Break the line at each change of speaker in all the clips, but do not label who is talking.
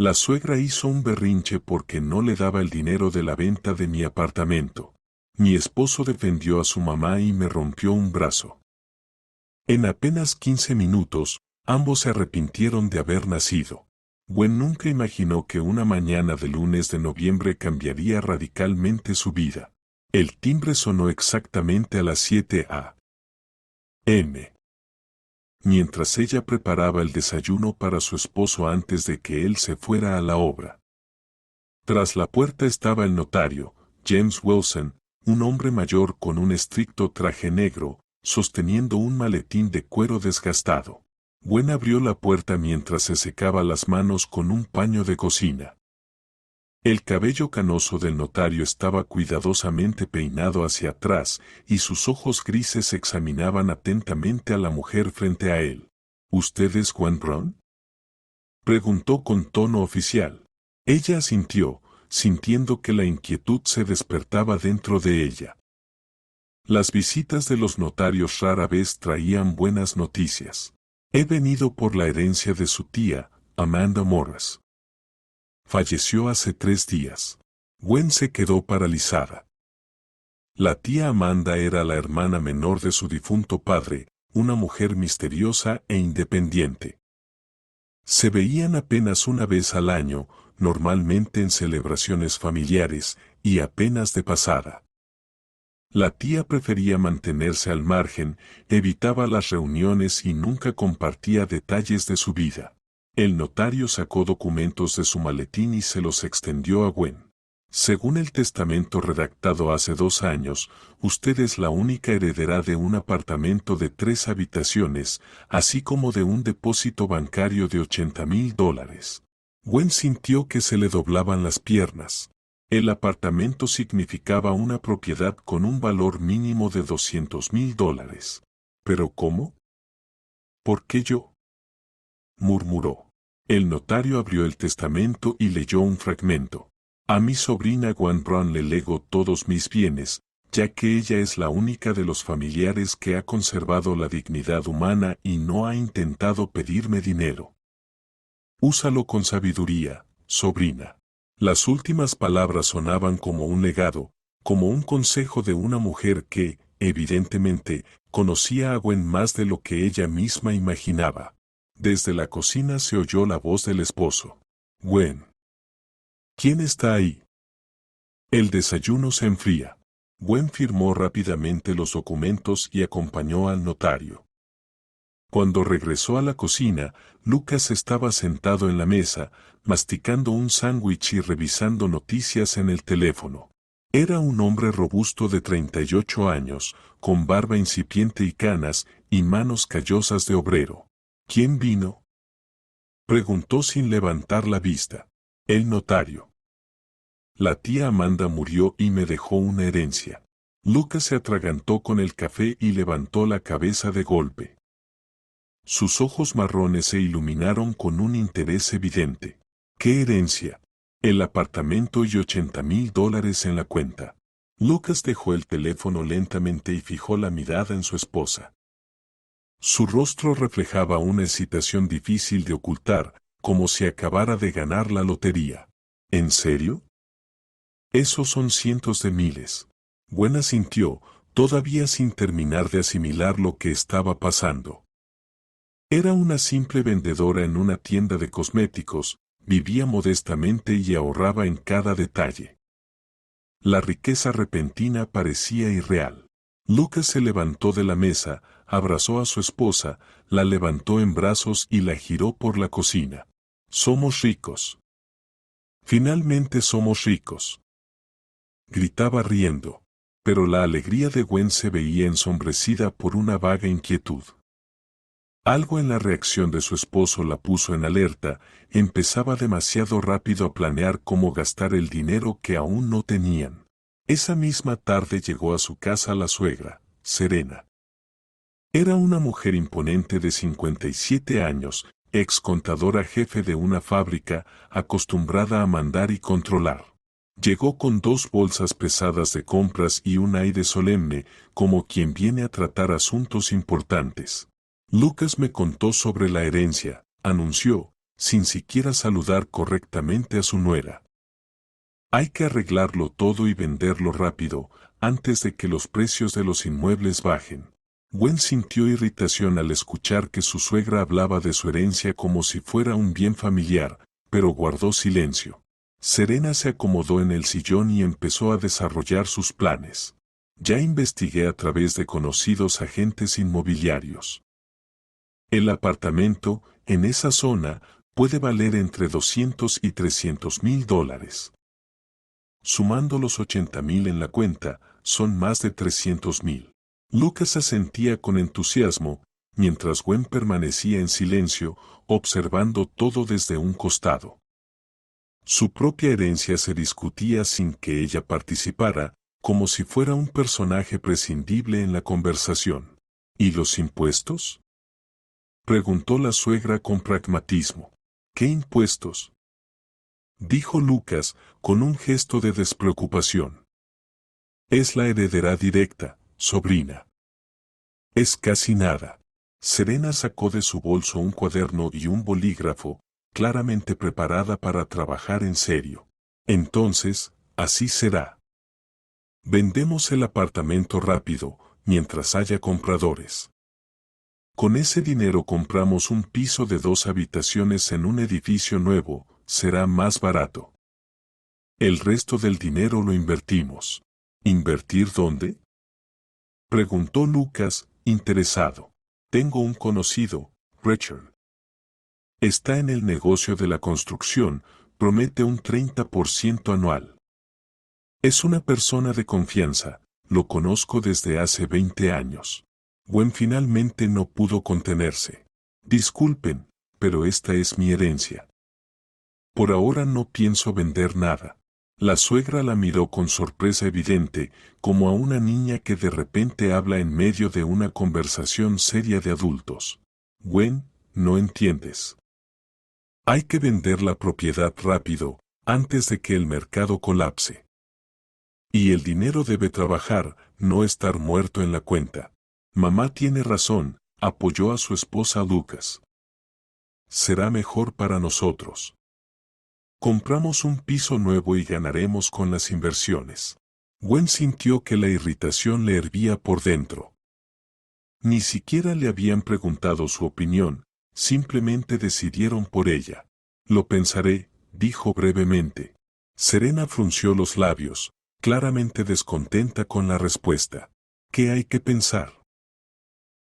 La suegra hizo un berrinche porque no le daba el dinero de la venta de mi apartamento. Mi esposo defendió a su mamá y me rompió un brazo. En apenas 15 minutos, ambos se arrepintieron de haber nacido. Gwen nunca imaginó que una mañana de lunes de noviembre cambiaría radicalmente su vida. El timbre sonó exactamente a las 7 a.m. Mientras ella preparaba el desayuno para su esposo antes de que él se fuera a la obra. Tras la puerta estaba el notario, James Wilson, un hombre mayor con un estricto traje negro, sosteniendo un maletín de cuero desgastado. Gwen abrió la puerta mientras se secaba las manos con un paño de cocina. El cabello canoso del notario estaba cuidadosamente peinado hacia atrás y sus ojos grises examinaban atentamente a la mujer frente a él. ¿Usted es Gwen Brown?, preguntó con tono oficial. Ella asintió, sintiendo que la inquietud se despertaba dentro de ella. Las visitas de los notarios rara vez traían buenas noticias. He venido por la herencia de su tía, Amanda Morris. Falleció hace 3 días. Gwen se quedó paralizada. La tía Amanda era la hermana menor de su difunto padre, una mujer misteriosa e independiente. Se veían apenas una vez al año, normalmente en celebraciones familiares, y apenas de pasada. La tía prefería mantenerse al margen, evitaba las reuniones y nunca compartía detalles de su vida. El notario sacó documentos de su maletín y se los extendió a Gwen. Según el testamento redactado hace 2 años, usted es la única heredera de un apartamento de 3 habitaciones, así como de un depósito bancario de $80,000. Gwen sintió que se le doblaban las piernas. El apartamento significaba una propiedad con un valor mínimo de $200,000. ¿Pero cómo? ¿Por qué yo?, murmuró. El notario abrió el testamento y leyó un fragmento. A mi sobrina Gwen Brown le lego todos mis bienes, ya que ella es la única de los familiares que ha conservado la dignidad humana y no ha intentado pedirme dinero. Úsalo con sabiduría, sobrina. Las últimas palabras sonaban como un legado, como un consejo de una mujer que, evidentemente, conocía a Gwen más de lo que ella misma imaginaba. Desde la cocina se oyó la voz del esposo. Gwen. ¿Quién está ahí? El desayuno se enfría. Gwen firmó rápidamente los documentos y acompañó al notario. Cuando regresó a la cocina, Lucas estaba sentado en la mesa, masticando un sándwich y revisando noticias en el teléfono. Era un hombre robusto de 38 años, con barba incipiente y canas, y manos callosas de obrero. ¿Quién vino?, preguntó sin levantar la vista. El notario. La tía Amanda murió y me dejó una herencia. Lucas se atragantó con el café y levantó la cabeza de golpe. Sus ojos marrones se iluminaron con un interés evidente. ¿Qué herencia? El apartamento y $80,000 en la cuenta. Lucas dejó el teléfono lentamente y fijó la mirada en su esposa. Su rostro reflejaba una excitación difícil de ocultar, como si acabara de ganar la lotería. ¿En serio? Esos son cientos de miles. Gwen asintió, todavía sin terminar de asimilar lo que estaba pasando. Era una simple vendedora en una tienda de cosméticos, vivía modestamente y ahorraba en cada detalle. La riqueza repentina parecía irreal. Lucas se levantó de la mesa, abrazó a su esposa, la levantó en brazos y la giró por la cocina. Somos ricos. Finalmente somos ricos. Gritaba riendo. Pero la alegría de Gwen se veía ensombrecida por una vaga inquietud. Algo en la reacción de su esposo la puso en alerta, empezaba demasiado rápido a planear cómo gastar el dinero que aún no tenían. Esa misma tarde llegó a su casa la suegra, Serena. Era una mujer imponente de 57 años, ex contadora jefe de una fábrica, acostumbrada a mandar y controlar. Llegó con 2 bolsas pesadas de compras y un aire solemne, como quien viene a tratar asuntos importantes. Lucas me contó sobre la herencia, anunció, sin siquiera saludar correctamente a su nuera. Hay que arreglarlo todo y venderlo rápido, antes de que los precios de los inmuebles bajen. Gwen sintió irritación al escuchar que su suegra hablaba de su herencia como si fuera un bien familiar, pero guardó silencio. Serena se acomodó en el sillón y empezó a desarrollar sus planes. Ya investigué a través de conocidos agentes inmobiliarios. El apartamento, en esa zona, puede valer entre 200 y 300 mil dólares. Sumando los 80,000 en la cuenta, son más de 300,000. Lucas asentía con entusiasmo, mientras Gwen permanecía en silencio, observando todo desde un costado. Su propia herencia se discutía sin que ella participara, como si fuera un personaje prescindible en la conversación. ¿Y los impuestos?, preguntó la suegra con pragmatismo. ¿Qué impuestos?, dijo Lucas, con un gesto de despreocupación. Es la heredera directa, sobrina. Es casi nada. Serena sacó de su bolso un cuaderno y un bolígrafo, claramente preparada para trabajar en serio. Entonces, así será. Vendemos el apartamento rápido, mientras haya compradores. Con ese dinero compramos un piso de 2 habitaciones en un edificio nuevo, será más barato. El resto del dinero lo invertimos. ¿Invertir dónde?, preguntó Lucas, interesado. Tengo un conocido, Richard. Está en el negocio de la construcción, promete un 30% anual. Es una persona de confianza, lo conozco desde hace 20 años. Gwen finalmente no pudo contenerse. Disculpen, pero esta es mi herencia. Por ahora no pienso vender nada. La suegra la miró con sorpresa evidente, como a una niña que de repente habla en medio de una conversación seria de adultos. Gwen, no entiendes. Hay que vender la propiedad rápido, antes de que el mercado colapse. Y el dinero debe trabajar, no estar muerto en la cuenta. Mamá tiene razón, apoyó a su esposa Lucas. Será mejor para nosotros. Compramos un piso nuevo y ganaremos con las inversiones. Gwen sintió que la irritación le hervía por dentro. Ni siquiera le habían preguntado su opinión, simplemente decidieron por ella. Lo pensaré, dijo brevemente. Serena frunció los labios, claramente descontenta con la respuesta. ¿Qué hay que pensar?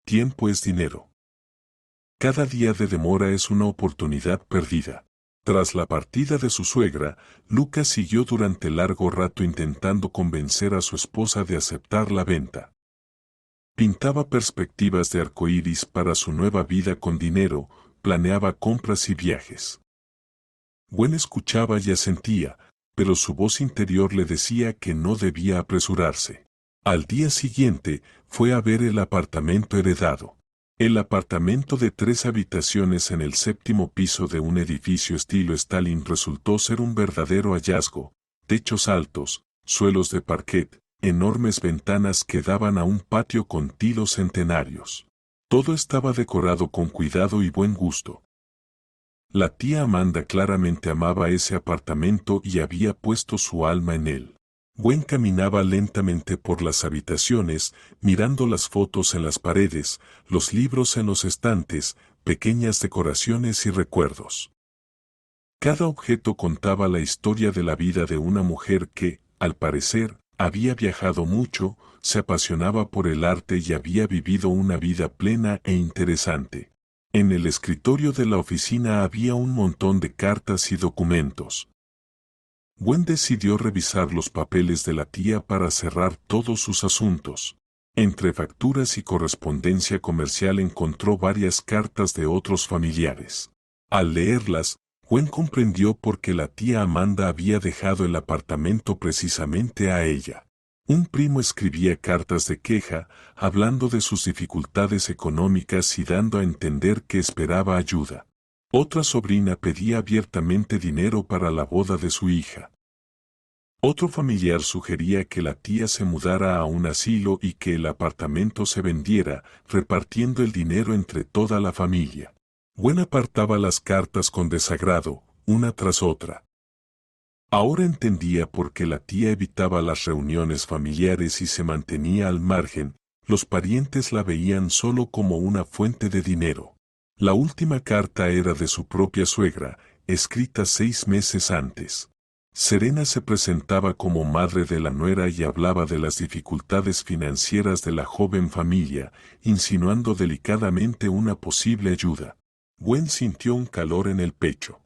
Tiempo es dinero. Cada día de demora es una oportunidad perdida. Tras la partida de su suegra, Lucas siguió durante largo rato intentando convencer a su esposa de aceptar la venta. Pintaba perspectivas de arcoíris para su nueva vida con dinero, planeaba compras y viajes. Gwen escuchaba y asentía, pero su voz interior le decía que no debía apresurarse. Al día siguiente, fue a ver el apartamento heredado. El apartamento de 3 habitaciones en el 7º piso de un edificio estilo Stalin resultó ser un verdadero hallazgo. Techos altos, suelos de parquet, enormes ventanas que daban a un patio con tilos centenarios. Todo estaba decorado con cuidado y buen gusto. La tía Amanda claramente amaba ese apartamento y había puesto su alma en él. Gwen caminaba lentamente por las habitaciones, mirando las fotos en las paredes, los libros en los estantes, pequeñas decoraciones y recuerdos. Cada objeto contaba la historia de la vida de una mujer que, al parecer, había viajado mucho, se apasionaba por el arte y había vivido una vida plena e interesante. En el escritorio de la oficina había un montón de cartas y documentos. Gwen decidió revisar los papeles de la tía para cerrar todos sus asuntos. Entre facturas y correspondencia comercial encontró varias cartas de otros familiares. Al leerlas, Gwen comprendió por qué la tía Amanda había dejado el apartamento precisamente a ella. Un primo escribía cartas de queja, hablando de sus dificultades económicas y dando a entender que esperaba ayuda. Otra sobrina pedía abiertamente dinero para la boda de su hija. Otro familiar sugería que la tía se mudara a un asilo y que el apartamento se vendiera, repartiendo el dinero entre toda la familia. Gwen apartaba las cartas con desagrado, una tras otra. Ahora entendía por qué la tía evitaba las reuniones familiares y se mantenía al margen. Los parientes la veían solo como una fuente de dinero. La última carta era de su propia suegra, escrita 6 meses antes. Serena se presentaba como madre de la nuera y hablaba de las dificultades financieras de la joven familia, insinuando delicadamente una posible ayuda. Gwen sintió un calor en el pecho.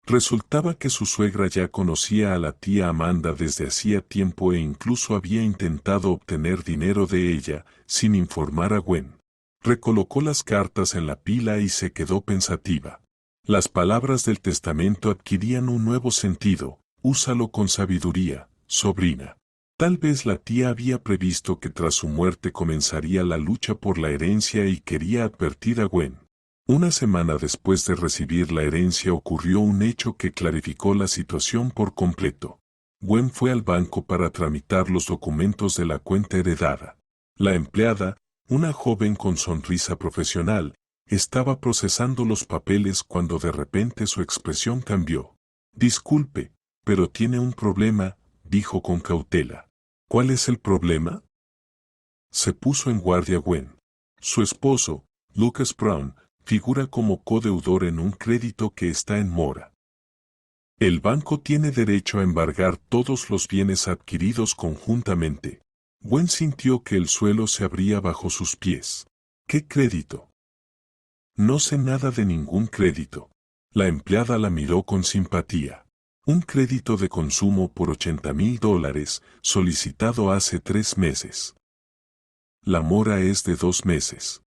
Resultaba que su suegra ya conocía a la tía Amanda desde hacía tiempo e incluso había intentado obtener dinero de ella, sin informar a Gwen. Recolocó las cartas en la pila y se quedó pensativa. Las palabras del testamento adquirían un nuevo sentido. Úsalo con sabiduría, sobrina. Tal vez la tía había previsto que tras su muerte comenzaría la lucha por la herencia y quería advertir a Gwen. Una semana después de recibir la herencia ocurrió un hecho que clarificó la situación por completo. Gwen fue al banco para tramitar los documentos de la cuenta heredada. La empleada, una joven con sonrisa profesional, estaba procesando los papeles cuando de repente su expresión cambió. Disculpe, pero tiene un problema, dijo con cautela. ¿Cuál es el problema? Se puso en guardia Gwen. Su esposo, Lucas Brown, figura como codeudor en un crédito que está en mora. El banco tiene derecho a embargar todos los bienes adquiridos conjuntamente. Gwen sintió que el suelo se abría bajo sus pies. ¿Qué crédito? No sé nada de ningún crédito. La empleada la miró con simpatía. Un crédito de consumo por $80,000, solicitado hace 3 meses. La mora es de 2 meses.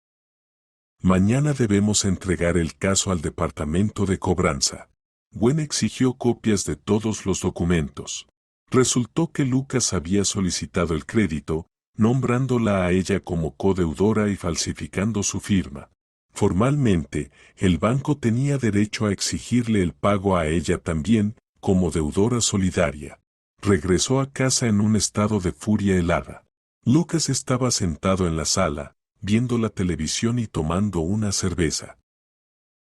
Mañana debemos entregar el caso al departamento de cobranza. Gwen exigió copias de todos los documentos. Resultó que Lucas había solicitado el crédito, nombrándola a ella como codeudora y falsificando su firma. Formalmente, el banco tenía derecho a exigirle el pago a ella también, como deudora solidaria. Regresó a casa en un estado de furia helada. Lucas estaba sentado en la sala, viendo la televisión y tomando una cerveza.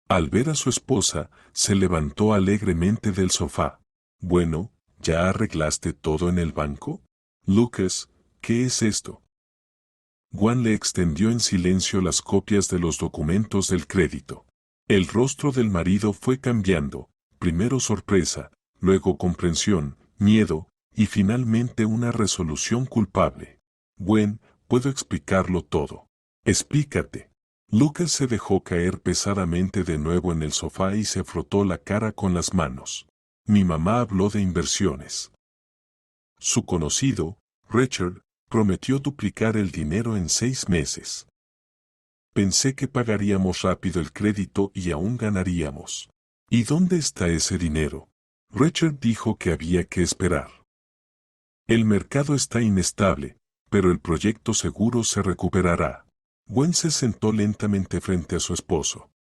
Al ver a su esposa, se levantó alegremente del sofá. Bueno, ¿ya arreglaste todo en el banco? Lucas, ¿qué es esto? Gwen le extendió en silencio las copias de los documentos del crédito. El rostro del marido fue cambiando, primero sorpresa, luego comprensión, miedo, y finalmente una resolución culpable. Gwen, puedo explicarlo todo. Explícate. Lucas se dejó caer pesadamente de nuevo en el sofá y se frotó la cara con las manos. Mi mamá habló de inversiones. Su conocido, Richard, prometió duplicar el dinero en 6 meses. Pensé que pagaríamos rápido el crédito y aún ganaríamos. ¿Y dónde está ese dinero? Richard dijo que había que esperar. El mercado está inestable, pero el proyecto seguro se recuperará. Gwen se sentó lentamente frente a su esposo.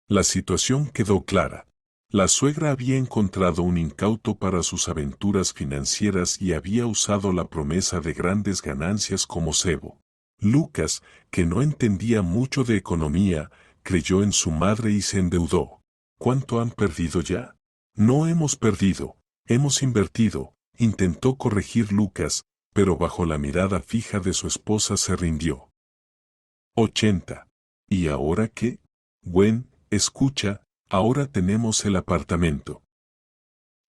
La situación quedó clara. La suegra había encontrado un incauto para sus aventuras financieras y había usado la promesa de grandes ganancias como cebo. Lucas, que no entendía mucho de economía, creyó en su madre y se endeudó. ¿Cuánto han perdido ya? No hemos perdido, hemos invertido, intentó corregir Lucas, pero bajo la mirada fija de su esposa se rindió. 80. ¿Y ahora qué? Gwen, escucha, ahora tenemos el apartamento.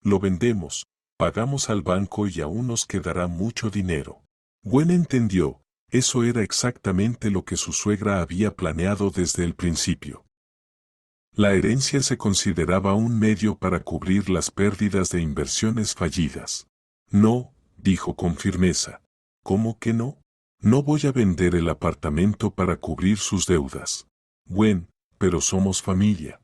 Lo vendemos, pagamos al banco y aún nos quedará mucho dinero. Gwen entendió, eso era exactamente lo que su suegra había planeado desde el principio. La herencia se consideraba un medio para cubrir las pérdidas de inversiones fallidas. No, dijo con firmeza. ¿Cómo que no? No voy a vender el apartamento para cubrir sus deudas. Gwen, pero somos familia.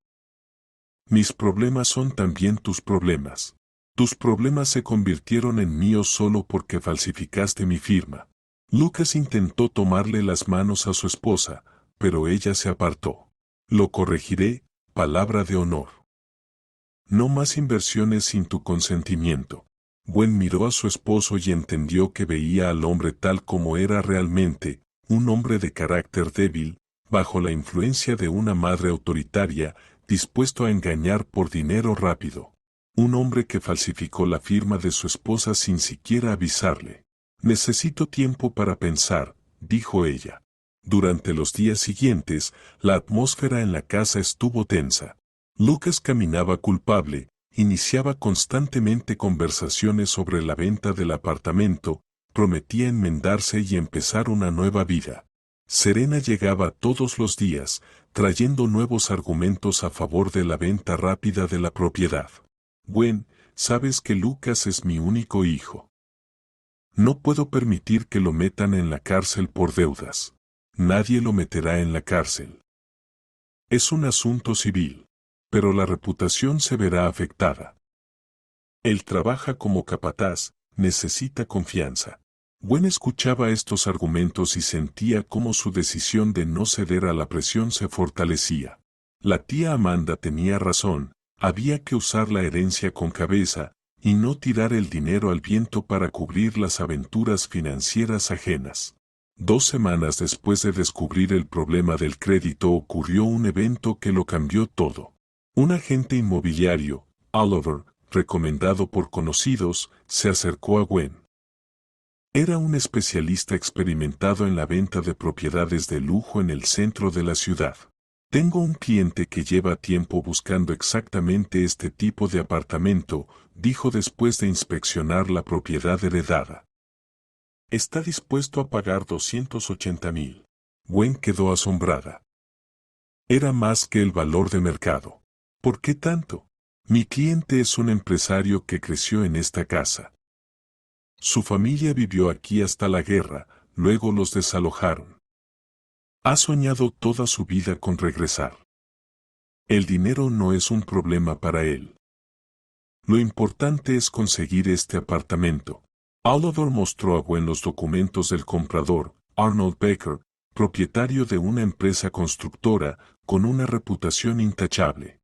Mis problemas son también tus problemas. Tus problemas se convirtieron en míos solo porque falsificaste mi firma. Lucas intentó tomarle las manos a su esposa, pero ella se apartó. Lo corregiré, palabra de honor. No más inversiones sin tu consentimiento. Gwen miró a su esposo y entendió que veía al hombre tal como era realmente, un hombre de carácter débil, bajo la influencia de una madre autoritaria, dispuesto a engañar por dinero rápido. Un hombre que falsificó la firma de su esposa sin siquiera avisarle. Necesito tiempo para pensar, dijo ella. Durante los días siguientes, la atmósfera en la casa estuvo tensa. Lucas caminaba culpable, iniciaba constantemente conversaciones sobre la venta del apartamento, prometía enmendarse y empezar una nueva vida. Serena llegaba todos los días, trayendo nuevos argumentos a favor de la venta rápida de la propiedad. Gwen, sabes que Lucas es mi único hijo. No puedo permitir que lo metan en la cárcel por deudas. Nadie lo meterá en la cárcel. Es un asunto civil, pero la reputación se verá afectada. Él trabaja como capataz, necesita confianza. Gwen escuchaba estos argumentos y sentía cómo su decisión de no ceder a la presión se fortalecía. La tía Amanda tenía razón, había que usar la herencia con cabeza, y no tirar el dinero al viento para cubrir las aventuras financieras ajenas. 2 semanas después de descubrir el problema del crédito ocurrió un evento que lo cambió todo. Un agente inmobiliario, Oliver, recomendado por conocidos, se acercó a Gwen. Era un especialista experimentado en la venta de propiedades de lujo en el centro de la ciudad. Tengo un cliente que lleva tiempo buscando exactamente este tipo de apartamento, dijo después de inspeccionar la propiedad heredada. Está dispuesto a pagar 280,000. Gwen quedó asombrada. Era más que el valor de mercado. ¿Por qué tanto? Mi cliente es un empresario que creció en esta casa. Su familia vivió aquí hasta la guerra, luego los desalojaron. Ha soñado toda su vida con regresar. El dinero no es un problema para él. Lo importante es conseguir este apartamento. Oliver mostró a Gwen los documentos del comprador, Arnold Baker, propietario de una empresa constructora, con una reputación intachable.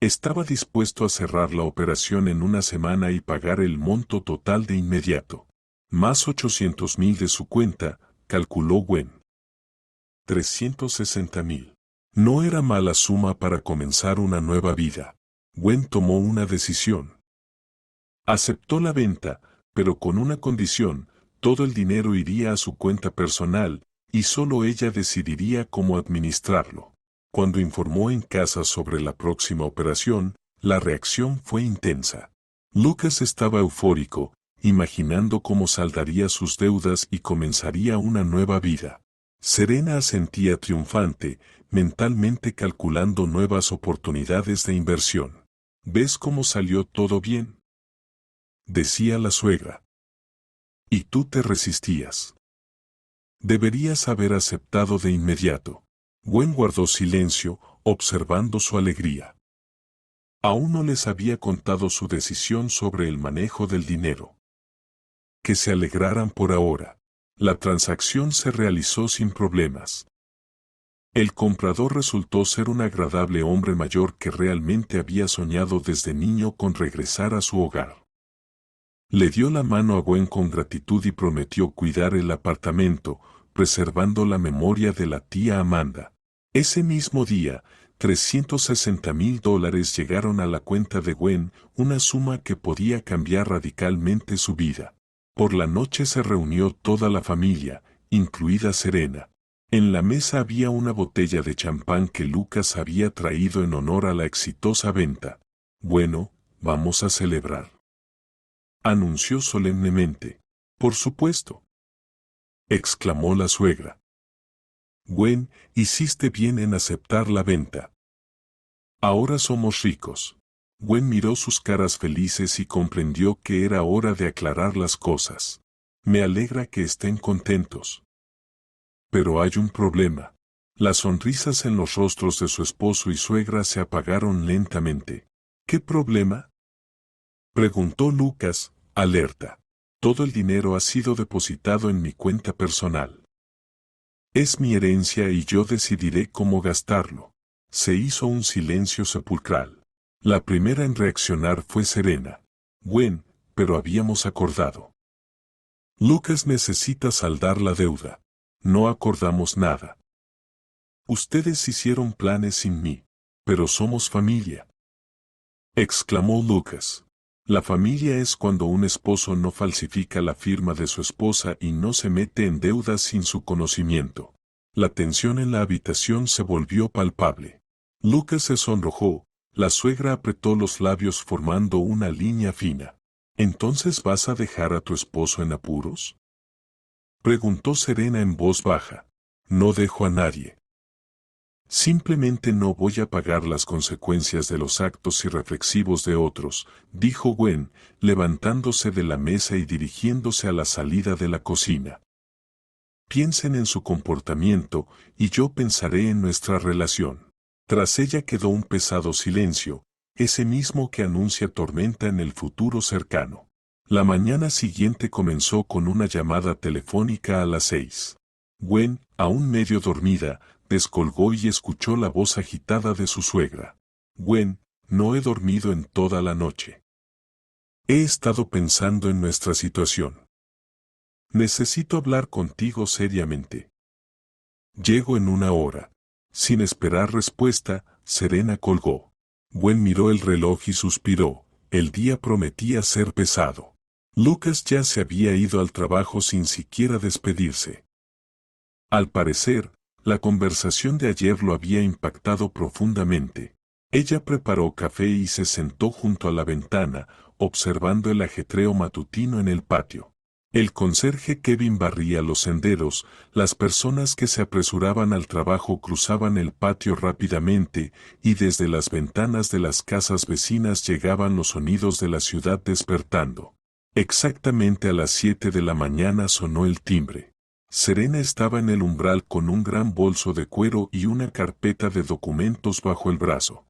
Estaba dispuesto a cerrar la operación en una semana y pagar el monto total de inmediato. Más 800,000 de su cuenta, calculó Gwen. 360,000. No era mala suma para comenzar una nueva vida. Gwen tomó una decisión. Aceptó la venta, pero con una condición: todo el dinero iría a su cuenta personal, y solo ella decidiría cómo administrarlo. Cuando informó en casa sobre la próxima operación, la reacción fue intensa. Lucas estaba eufórico, imaginando cómo saldaría sus deudas y comenzaría una nueva vida. Serena asentía triunfante, mentalmente calculando nuevas oportunidades de inversión. ¿Ves cómo salió todo bien?, decía la suegra. Y tú te resistías. Deberías haber aceptado de inmediato. Gwen guardó silencio, observando su alegría. Aún no les había contado su decisión sobre el manejo del dinero. Que se alegraran por ahora. La transacción se realizó sin problemas. El comprador resultó ser un agradable hombre mayor que realmente había soñado desde niño con regresar a su hogar. Le dio la mano a Gwen con gratitud y prometió cuidar el apartamento, preservando la memoria de la tía Amanda. Ese mismo día, $360,000 llegaron a la cuenta de Gwen, una suma que podía cambiar radicalmente su vida. Por la noche se reunió toda la familia, incluida Serena. En la mesa había una botella de champán que Lucas había traído en honor a la exitosa venta. Bueno, vamos a celebrar, anunció solemnemente. Por supuesto, exclamó la suegra. Gwen, hiciste bien en aceptar la venta. Ahora somos ricos. Gwen miró sus caras felices y comprendió que era hora de aclarar las cosas. Me alegra que estén contentos. Pero hay un problema. Las sonrisas en los rostros de su esposo y suegra se apagaron lentamente. ¿Qué problema?, preguntó Lucas, alerta. Todo el dinero ha sido depositado en mi cuenta personal. Es mi herencia y yo decidiré cómo gastarlo. Se hizo un silencio sepulcral. La primera en reaccionar fue Serena. Gwen, pero habíamos acordado. Lucas necesita saldar la deuda. No acordamos nada. Ustedes hicieron planes sin mí. Pero somos familia, exclamó Lucas. La familia es cuando un esposo no falsifica la firma de su esposa y no se mete en deudas sin su conocimiento. La tensión en la habitación se volvió palpable. Lucas se sonrojó, la suegra apretó los labios formando una línea fina. ¿Entonces vas a dejar a tu esposo en apuros?, preguntó Serena en voz baja. No dejo a nadie. Simplemente no voy a pagar las consecuencias de los actos irreflexivos de otros, dijo Gwen, levantándose de la mesa y dirigiéndose a la salida de la cocina. Piensen en su comportamiento y yo pensaré en nuestra relación. Tras ella quedó un pesado silencio, ese mismo que anuncia tormenta en el futuro cercano. La mañana siguiente comenzó con una llamada telefónica a las 6. Gwen, aún medio dormida, descolgó y escuchó la voz agitada de su suegra. Gwen, no he dormido en toda la noche. He estado pensando en nuestra situación. Necesito hablar contigo seriamente. Llego en una hora. Sin esperar respuesta, Serena colgó. Gwen miró el reloj y suspiró. El día prometía ser pesado. Lucas ya se había ido al trabajo sin siquiera despedirse. Al parecer, la conversación de ayer lo había impactado profundamente. Ella preparó café y se sentó junto a la ventana, observando el ajetreo matutino en el patio. El conserje Kevin barría los senderos, las personas que se apresuraban al trabajo cruzaban el patio rápidamente, y desde las ventanas de las casas vecinas llegaban los sonidos de la ciudad despertando. Exactamente a las 7 de la mañana sonó el timbre. Serena estaba en el umbral con un gran bolso de cuero y una carpeta de documentos bajo el brazo.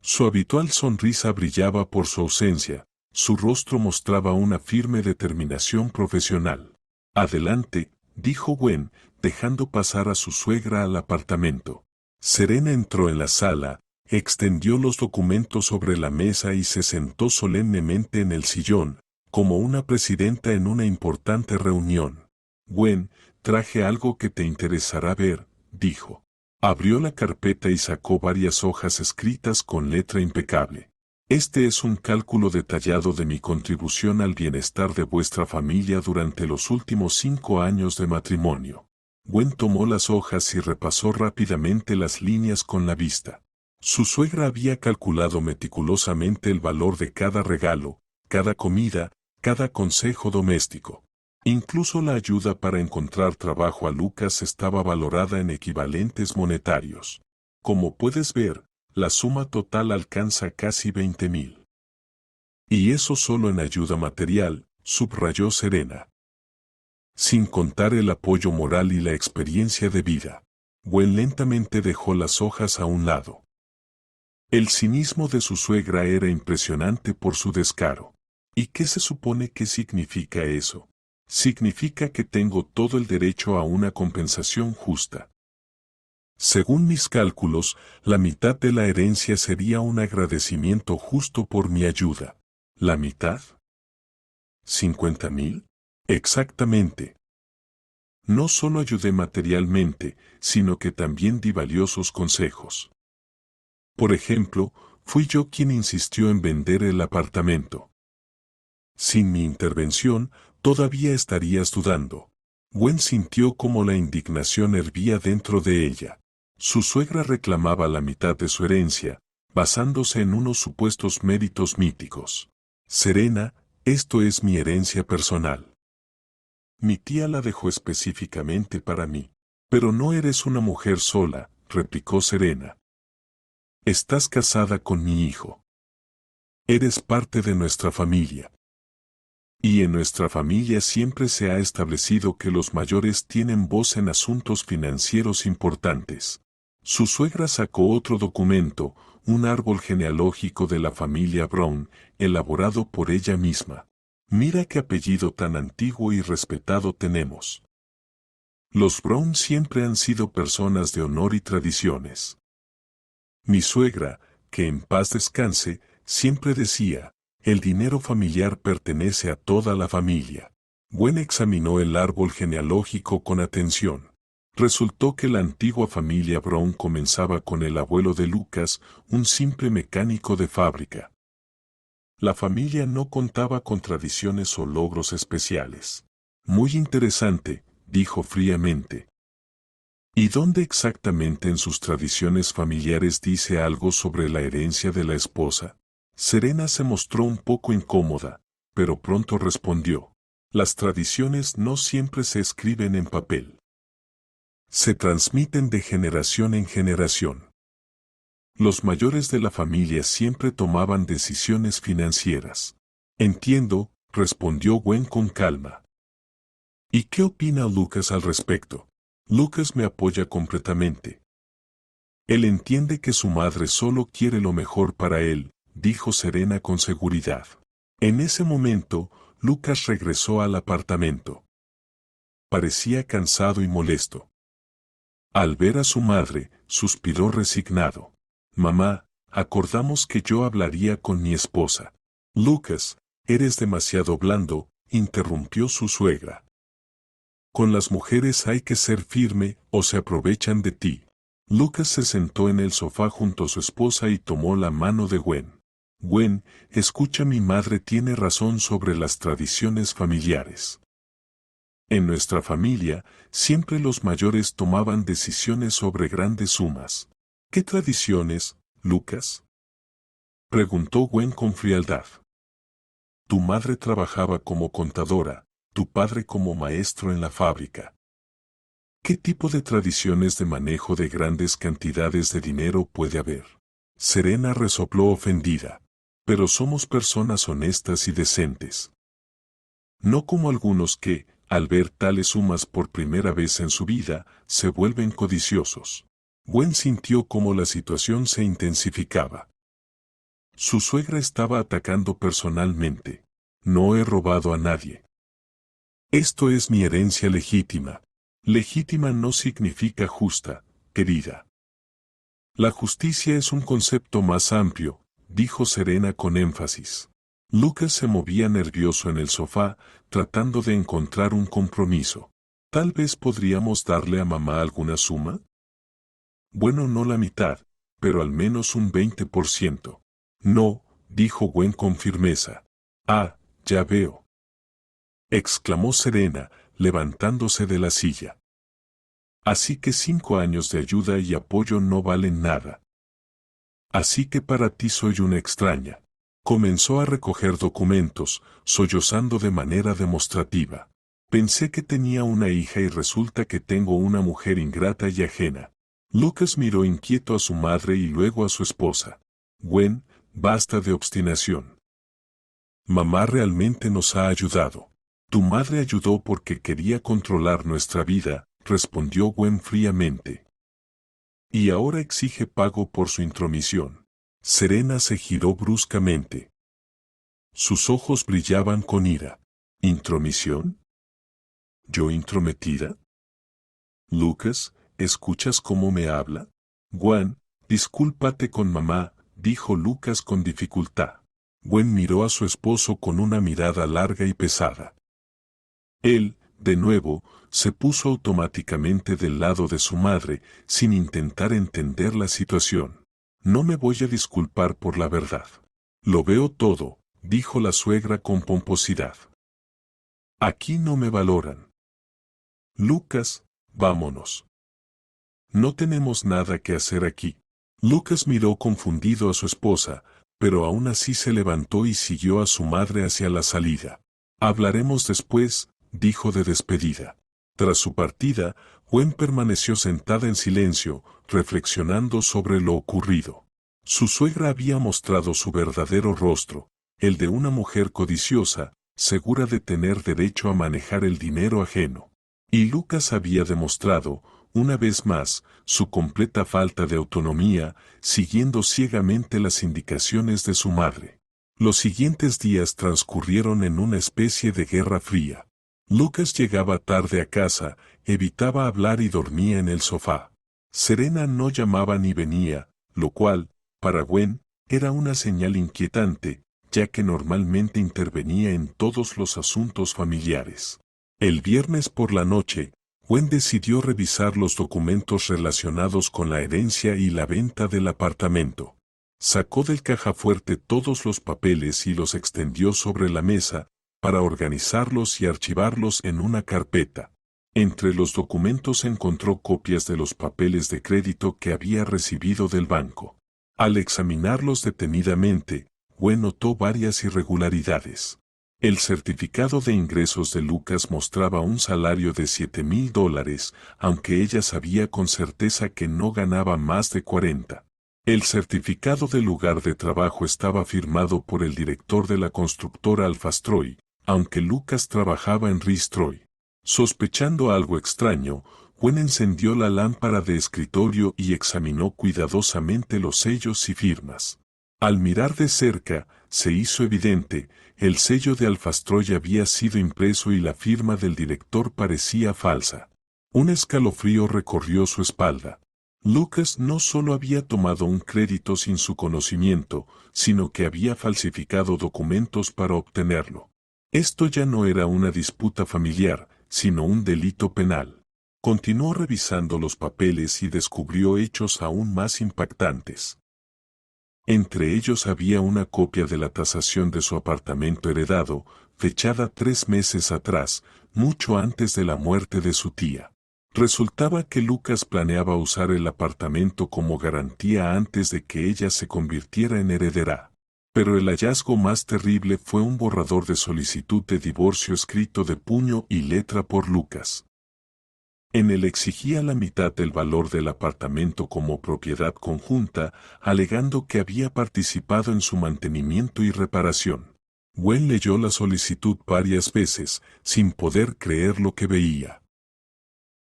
Su habitual sonrisa brillaba por su ausencia, su rostro mostraba una firme determinación profesional. Adelante, dijo Gwen, dejando pasar a su suegra al apartamento. Serena entró en la sala, extendió los documentos sobre la mesa y se sentó solemnemente en el sillón, como una presidenta en una importante reunión. Gwen, traje algo que te interesará ver, dijo. Abrió la carpeta y sacó varias hojas escritas con letra impecable. Este es un cálculo detallado de mi contribución al bienestar de vuestra familia durante los últimos 5 años de matrimonio. Gwen tomó las hojas y repasó rápidamente las líneas con la vista. Su suegra había calculado meticulosamente el valor de cada regalo, cada comida, cada consejo doméstico. Incluso la ayuda para encontrar trabajo a Lucas estaba valorada en equivalentes monetarios. Como puedes ver, la suma total alcanza casi 20,000. Y eso solo en ayuda material, subrayó Serena. Sin contar el apoyo moral y la experiencia de vida. Gwen lentamente dejó las hojas a un lado. El cinismo de su suegra era impresionante por su descaro. ¿Y qué se supone que significa eso? Significa que tengo todo el derecho a una compensación justa. Según mis cálculos, la mitad de la herencia sería un agradecimiento justo por mi ayuda. ¿La mitad? ¿50,000? Exactamente. No solo ayudé materialmente, sino que también di valiosos consejos. Por ejemplo, fui yo quien insistió en vender el apartamento. Sin mi intervención, todavía estarías dudando. Gwen sintió como la indignación hervía dentro de ella. Su suegra reclamaba la mitad de su herencia, basándose en unos supuestos méritos míticos. Serena, esto es mi herencia personal. Mi tía la dejó específicamente para mí. Pero no eres una mujer sola, replicó Serena. Estás casada con mi hijo. Eres parte de nuestra familia. Y en nuestra familia siempre se ha establecido que los mayores tienen voz en asuntos financieros importantes. Su suegra sacó otro documento, un árbol genealógico de la familia Brown, elaborado por ella misma. Mira qué apellido tan antiguo y respetado tenemos. Los Brown siempre han sido personas de honor y tradiciones. Mi suegra, que en paz descanse, siempre decía, el dinero familiar pertenece a toda la familia. Gwen examinó el árbol genealógico con atención. Resultó que la antigua familia Brown comenzaba con el abuelo de Lucas, un simple mecánico de fábrica. La familia no contaba con tradiciones o logros especiales. Muy interesante, dijo fríamente. ¿Y dónde exactamente en sus tradiciones familiares dice algo sobre la herencia de la esposa? Serena se mostró un poco incómoda, pero pronto respondió. Las tradiciones no siempre se escriben en papel. Se transmiten de generación en generación. Los mayores de la familia siempre tomaban decisiones financieras. Entiendo, respondió Gwen con calma. ¿Y qué opina Lucas al respecto? Lucas me apoya completamente. Él entiende que su madre solo quiere lo mejor para él, dijo Serena con seguridad. En ese momento, Lucas regresó al apartamento. Parecía cansado y molesto. Al ver a su madre, suspiró resignado. Mamá, acordamos que yo hablaría con mi esposa. Lucas, eres demasiado blando, interrumpió su suegra. Con las mujeres hay que ser firme o se aprovechan de ti. Lucas se sentó en el sofá junto a su esposa y tomó la mano de Gwen. Gwen, escucha, mi madre tiene razón sobre las tradiciones familiares. En nuestra familia, siempre los mayores tomaban decisiones sobre grandes sumas. ¿Qué tradiciones, Lucas? Preguntó Gwen con frialdad. Tu madre trabajaba como contadora, tu padre como maestro en la fábrica. ¿Qué tipo de tradiciones de manejo de grandes cantidades de dinero puede haber? Serena resopló ofendida. Pero somos personas honestas y decentes. No como algunos que, al ver tales sumas por primera vez en su vida, se vuelven codiciosos. Gwen sintió cómo la situación se intensificaba. Su suegra estaba atacando personalmente. No he robado a nadie. Esto es mi herencia legítima. Legítima no significa justa, querida. La justicia es un concepto más amplio, dijo Serena con énfasis. Lucas se movía nervioso en el sofá, tratando de encontrar un compromiso. Tal vez podríamos darle a mamá alguna suma. Bueno, no la mitad, pero al menos un 20%. No, dijo Gwen con firmeza. Ah, ya veo. Exclamó Serena, levantándose de la silla. Así que 5 años de ayuda y apoyo no valen nada. Así que para ti soy una extraña. Comenzó a recoger documentos, sollozando de manera demostrativa. Pensé que tenía una hija y resulta que tengo una mujer ingrata y ajena. Lucas miró inquieto a su madre y luego a su esposa. Gwen, basta de obstinación. Mamá realmente nos ha ayudado. Tu madre ayudó porque quería controlar nuestra vida, respondió Gwen fríamente. Y ahora exige pago por su intromisión. Serena se giró bruscamente. Sus ojos brillaban con ira. ¿Intromisión? ¿Yo intrometida? Lucas, ¿escuchas cómo me habla? Gwen, discúlpate con mamá, dijo Lucas con dificultad. Gwen miró a su esposo con una mirada larga y pesada. Él, de nuevo, se puso automáticamente del lado de su madre, sin intentar entender la situación. No me voy a disculpar por la verdad. Lo veo todo, dijo la suegra con pomposidad. Aquí no me valoran. Lucas, vámonos. No tenemos nada que hacer aquí. Lucas miró confundido a su esposa, pero aún así se levantó y siguió a su madre hacia la salida. Hablaremos después, dijo de despedida. Tras su partida, Gwen permaneció sentada en silencio, reflexionando sobre lo ocurrido. Su suegra había mostrado su verdadero rostro, el de una mujer codiciosa, segura de tener derecho a manejar el dinero ajeno. Y Lucas había demostrado, una vez más, su completa falta de autonomía, siguiendo ciegamente las indicaciones de su madre. Los siguientes días transcurrieron en una especie de guerra fría. Lucas llegaba tarde a casa, evitaba hablar y dormía en el sofá. Serena no llamaba ni venía, lo cual, para Gwen, era una señal inquietante, ya que normalmente intervenía en todos los asuntos familiares. El viernes por la noche, Gwen decidió revisar los documentos relacionados con la herencia y la venta del apartamento. Sacó del cajafuerte todos los papeles y los extendió sobre la mesa, para organizarlos y archivarlos en una carpeta. Entre los documentos encontró copias de los papeles de crédito que había recibido del banco. Al examinarlos detenidamente, Gwen notó varias irregularidades. El certificado de ingresos de Lucas mostraba un salario de $7,000, aunque ella sabía con certeza que no ganaba más de 40. El certificado del lugar de trabajo estaba firmado por el director de la constructora Alfastroy, aunque Lucas trabajaba en Ristroy. Sospechando algo extraño, Gwen encendió la lámpara de escritorio y examinó cuidadosamente los sellos y firmas. Al mirar de cerca, se hizo evidente, el sello de Alfastroy había sido impreso y la firma del director parecía falsa. Un escalofrío recorrió su espalda. Lucas no solo había tomado un crédito sin su conocimiento, sino que había falsificado documentos para obtenerlo. Esto ya no era una disputa familiar, sino un delito penal. Continuó revisando los papeles y descubrió hechos aún más impactantes. Entre ellos había una copia de la tasación de su apartamento heredado, fechada 3 meses atrás, mucho antes de la muerte de su tía. Resultaba que Lucas planeaba usar el apartamento como garantía antes de que ella se convirtiera en heredera. Pero el hallazgo más terrible fue un borrador de solicitud de divorcio escrito de puño y letra por Lucas. En él exigía la mitad del valor del apartamento como propiedad conjunta, alegando que había participado en su mantenimiento y reparación. Gwen leyó la solicitud varias veces, sin poder creer lo que veía.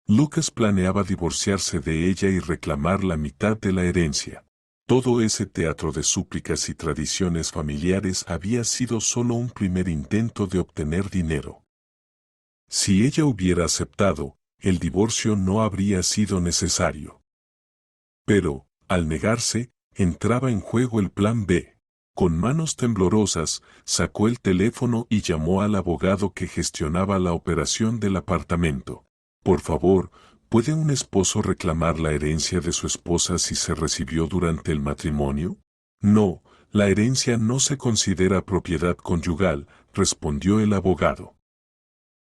Lucas planeaba divorciarse de ella y reclamar la mitad de la herencia. Todo ese teatro de súplicas y tradiciones familiares había sido solo un primer intento de obtener dinero. Si ella hubiera aceptado, el divorcio no habría sido necesario. Pero, al negarse, entraba en juego el plan B. Con manos temblorosas, sacó el teléfono y llamó al abogado que gestionaba la operación del apartamento. Por favor, ¿puede un esposo reclamar la herencia de su esposa si se recibió durante el matrimonio? No, la herencia no se considera propiedad conyugal, respondió el abogado.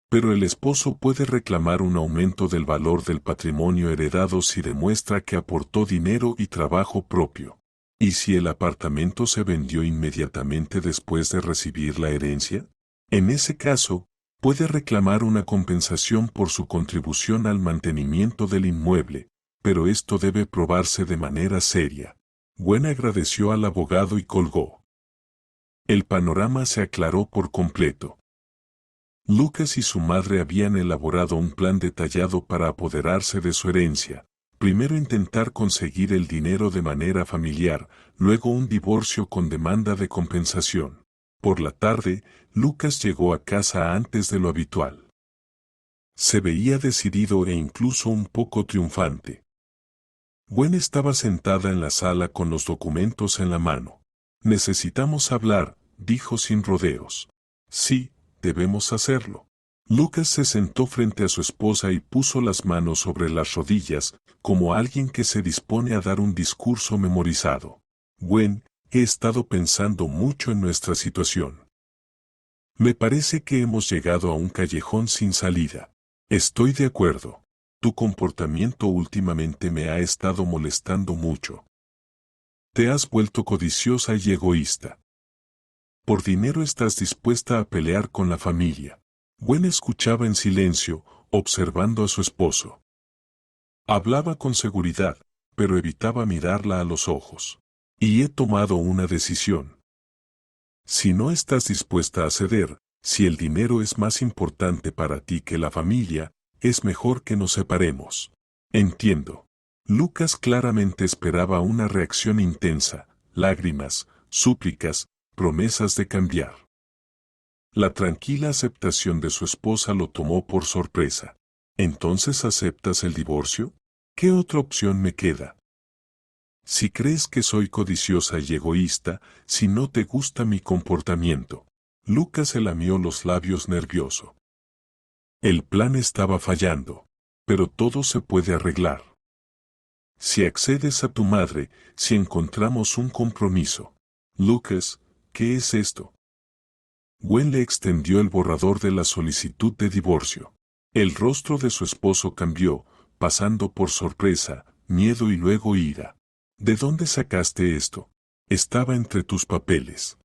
Pero el esposo puede reclamar un aumento del valor del patrimonio heredado si demuestra que aportó dinero y trabajo propio. ¿Y si el apartamento se vendió inmediatamente después de recibir la herencia? En ese caso, puede reclamar una compensación por su contribución al mantenimiento del inmueble, pero esto debe probarse de manera seria. Gwen agradeció al abogado y colgó. El panorama se aclaró por completo. Lucas y su madre habían elaborado un plan detallado para apoderarse de su herencia. Primero intentar conseguir el dinero de manera familiar, luego un divorcio con demanda de compensación. Por la tarde, Lucas llegó a casa antes de lo habitual. Se veía decidido e incluso un poco triunfante. Gwen estaba sentada en la sala con los documentos en la mano. Necesitamos hablar, dijo sin rodeos. Sí, debemos hacerlo. Lucas se sentó frente a su esposa y puso las manos sobre las rodillas, como alguien que se dispone a dar un discurso memorizado. Gwen, he estado pensando mucho en nuestra situación. Me parece que hemos llegado a un callejón sin salida. Estoy de acuerdo. Tu comportamiento últimamente me ha estado molestando mucho. Te has vuelto codiciosa y egoísta. Por dinero estás dispuesta a pelear con la familia. Gwen escuchaba en silencio, observando a su esposo. Hablaba con seguridad, pero evitaba mirarla a los ojos. Y he tomado una decisión. Si no estás dispuesta a ceder, si el dinero es más importante para ti que la familia, es mejor que nos separemos. Entiendo. Lucas claramente esperaba una reacción intensa, lágrimas, súplicas, promesas de cambiar. La tranquila aceptación de su esposa lo tomó por sorpresa. ¿Entonces aceptas el divorcio? ¿Qué otra opción me queda? Si crees que soy codiciosa y egoísta, si no te gusta mi comportamiento. Lucas se lamió los labios nervioso. El plan estaba fallando. pero todo se puede arreglar. Si accedes a tu madre, si encontramos un compromiso. Lucas, ¿qué es esto? Gwen le extendió el borrador de la solicitud de divorcio. El rostro de su esposo cambió, pasando por sorpresa, miedo y luego ira. ¿De dónde sacaste esto? Estaba entre tus papeles.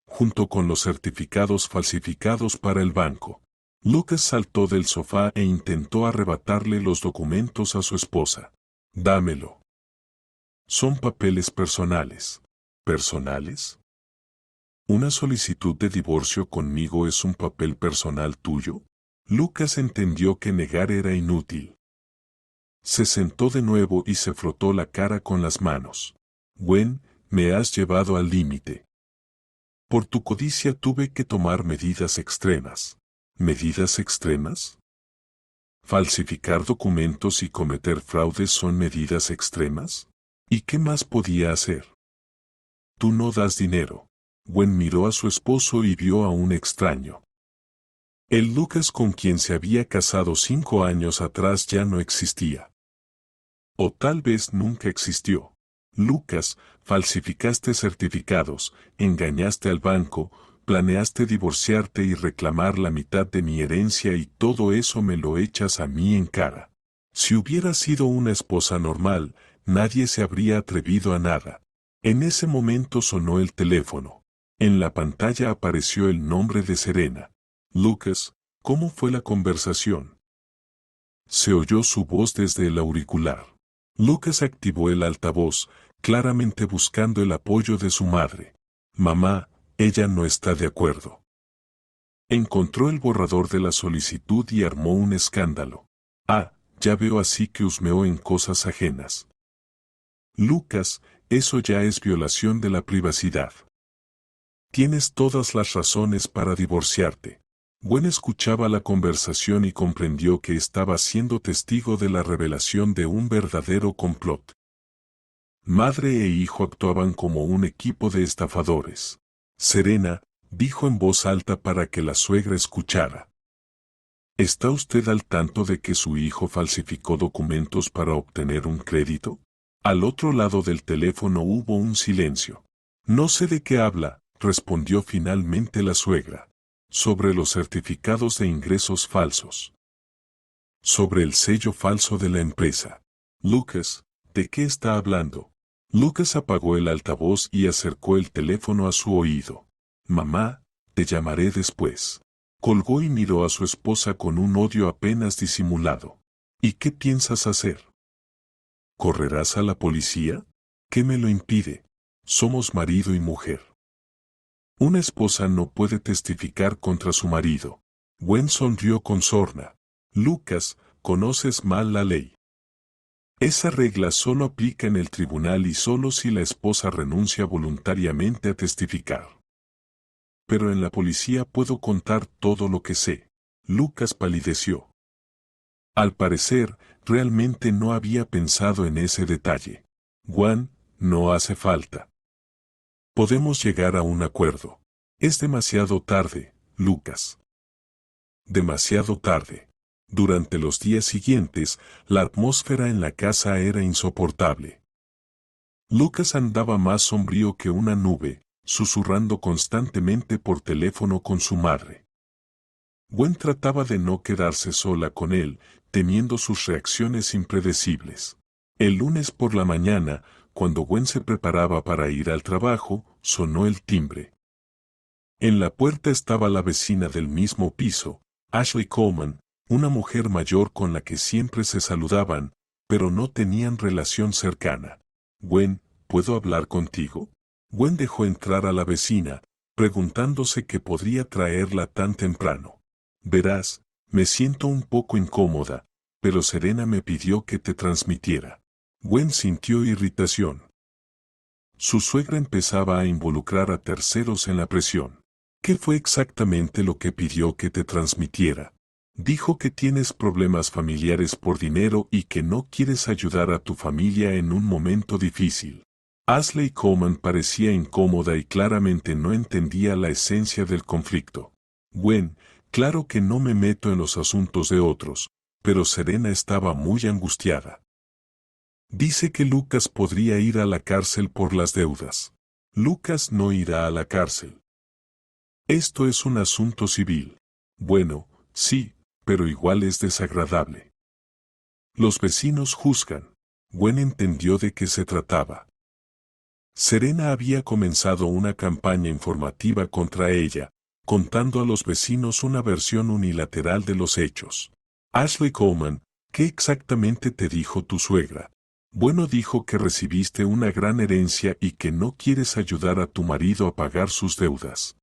Junto con los certificados falsificados para el banco. Lucas saltó del sofá e intentó arrebatarle los documentos a su esposa. Dámelo. Son papeles personales. ¿Personales? ¿Una solicitud de divorcio conmigo es un papel personal tuyo? Lucas entendió que negar era inútil. Se sentó de nuevo y se frotó la cara con las manos. Gwen, me has llevado al límite. Por tu codicia tuve que tomar medidas extremas. ¿Medidas extremas? ¿Falsificar documentos y cometer fraudes son medidas extremas? ¿Y qué más podía hacer? Tú no das dinero. Gwen miró a su esposo y vio a un extraño. El Lucas con quien se había casado 5 años atrás ya no existía. O tal vez nunca existió. Lucas, falsificaste certificados, engañaste al banco, planeaste divorciarte y reclamar la mitad de mi herencia y todo eso me lo echas a mí en cara. Si hubieras sido una esposa normal, nadie se habría atrevido a nada. En ese momento sonó el teléfono. En la pantalla apareció el nombre de Serena. Lucas, ¿cómo fue la conversación? Se oyó su voz desde el auricular. Lucas activó el altavoz, claramente buscando el apoyo de su madre. Mamá, ella no está de acuerdo. Encontró el borrador de la solicitud y armó un escándalo. Ah, ya veo así que husmeó en cosas ajenas. Lucas, eso ya es violación de la privacidad. Tienes todas las razones para divorciarte. Gwen escuchaba la conversación y comprendió que estaba siendo testigo de la revelación de un verdadero complot. Madre e hijo actuaban como un equipo de estafadores. Serena, dijo en voz alta para que la suegra escuchara. ¿Está usted al tanto de que su hijo falsificó documentos para obtener un crédito? Al otro lado del teléfono hubo un silencio. No sé de qué habla, respondió finalmente la suegra. Sobre los certificados de ingresos falsos. Sobre el sello falso de la empresa. Lucas, ¿de qué está hablando? Lucas apagó el altavoz y acercó el teléfono a su oído. Mamá, te llamaré después. Colgó y miró a su esposa con un odio apenas disimulado. ¿Y qué piensas hacer? ¿Correrás a la policía? ¿Qué me lo impide? Somos marido y mujer. Una esposa no puede testificar contra su marido. Gwen sonrió con sorna. Lucas, conoces mal la ley. Esa regla solo aplica en el tribunal y solo si la esposa renuncia voluntariamente a testificar. Pero en la policía puedo contar todo lo que sé. Lucas palideció. Al parecer, realmente no había pensado en ese detalle. Gwen, no hace falta. Podemos llegar a un acuerdo. Es demasiado tarde, Lucas. Demasiado tarde. Durante los días siguientes, la atmósfera en la casa era insoportable. Lucas andaba más sombrío que una nube, susurrando constantemente por teléfono con su madre. Gwen trataba de no quedarse sola con él, temiendo sus reacciones impredecibles. El lunes por la mañana, cuando Gwen se preparaba para ir al trabajo, sonó el timbre. En la puerta estaba la vecina del mismo piso, Ashley Coleman, una mujer mayor con la que siempre se saludaban, pero no tenían relación cercana. Gwen, ¿puedo hablar contigo? Gwen dejó entrar a la vecina, preguntándose qué podría traerla tan temprano. Verás, me siento un poco incómoda, pero Serena me pidió que te transmitiera. Gwen sintió irritación. Su suegra empezaba a involucrar a terceros en la presión. ¿Qué fue exactamente lo que pidió que te transmitiera? Dijo que tienes problemas familiares por dinero y que no quieres ayudar a tu familia en un momento difícil. Ashley Coleman parecía incómoda y claramente no entendía la esencia del conflicto. Gwen, claro que no me meto en los asuntos de otros, pero Serena estaba muy angustiada. Dice que Lucas podría ir a la cárcel por las deudas. Lucas no irá a la cárcel. Esto es un asunto civil. Bueno, sí, pero igual es desagradable. Los vecinos juzgan. Gwen entendió de qué se trataba. Serena había comenzado una campaña informativa contra ella, contando a los vecinos una versión unilateral de los hechos. Ashley Coleman, ¿qué exactamente te dijo tu suegra? Bueno, dijo que recibiste una gran herencia y que no quieres ayudar a tu marido a pagar sus deudas.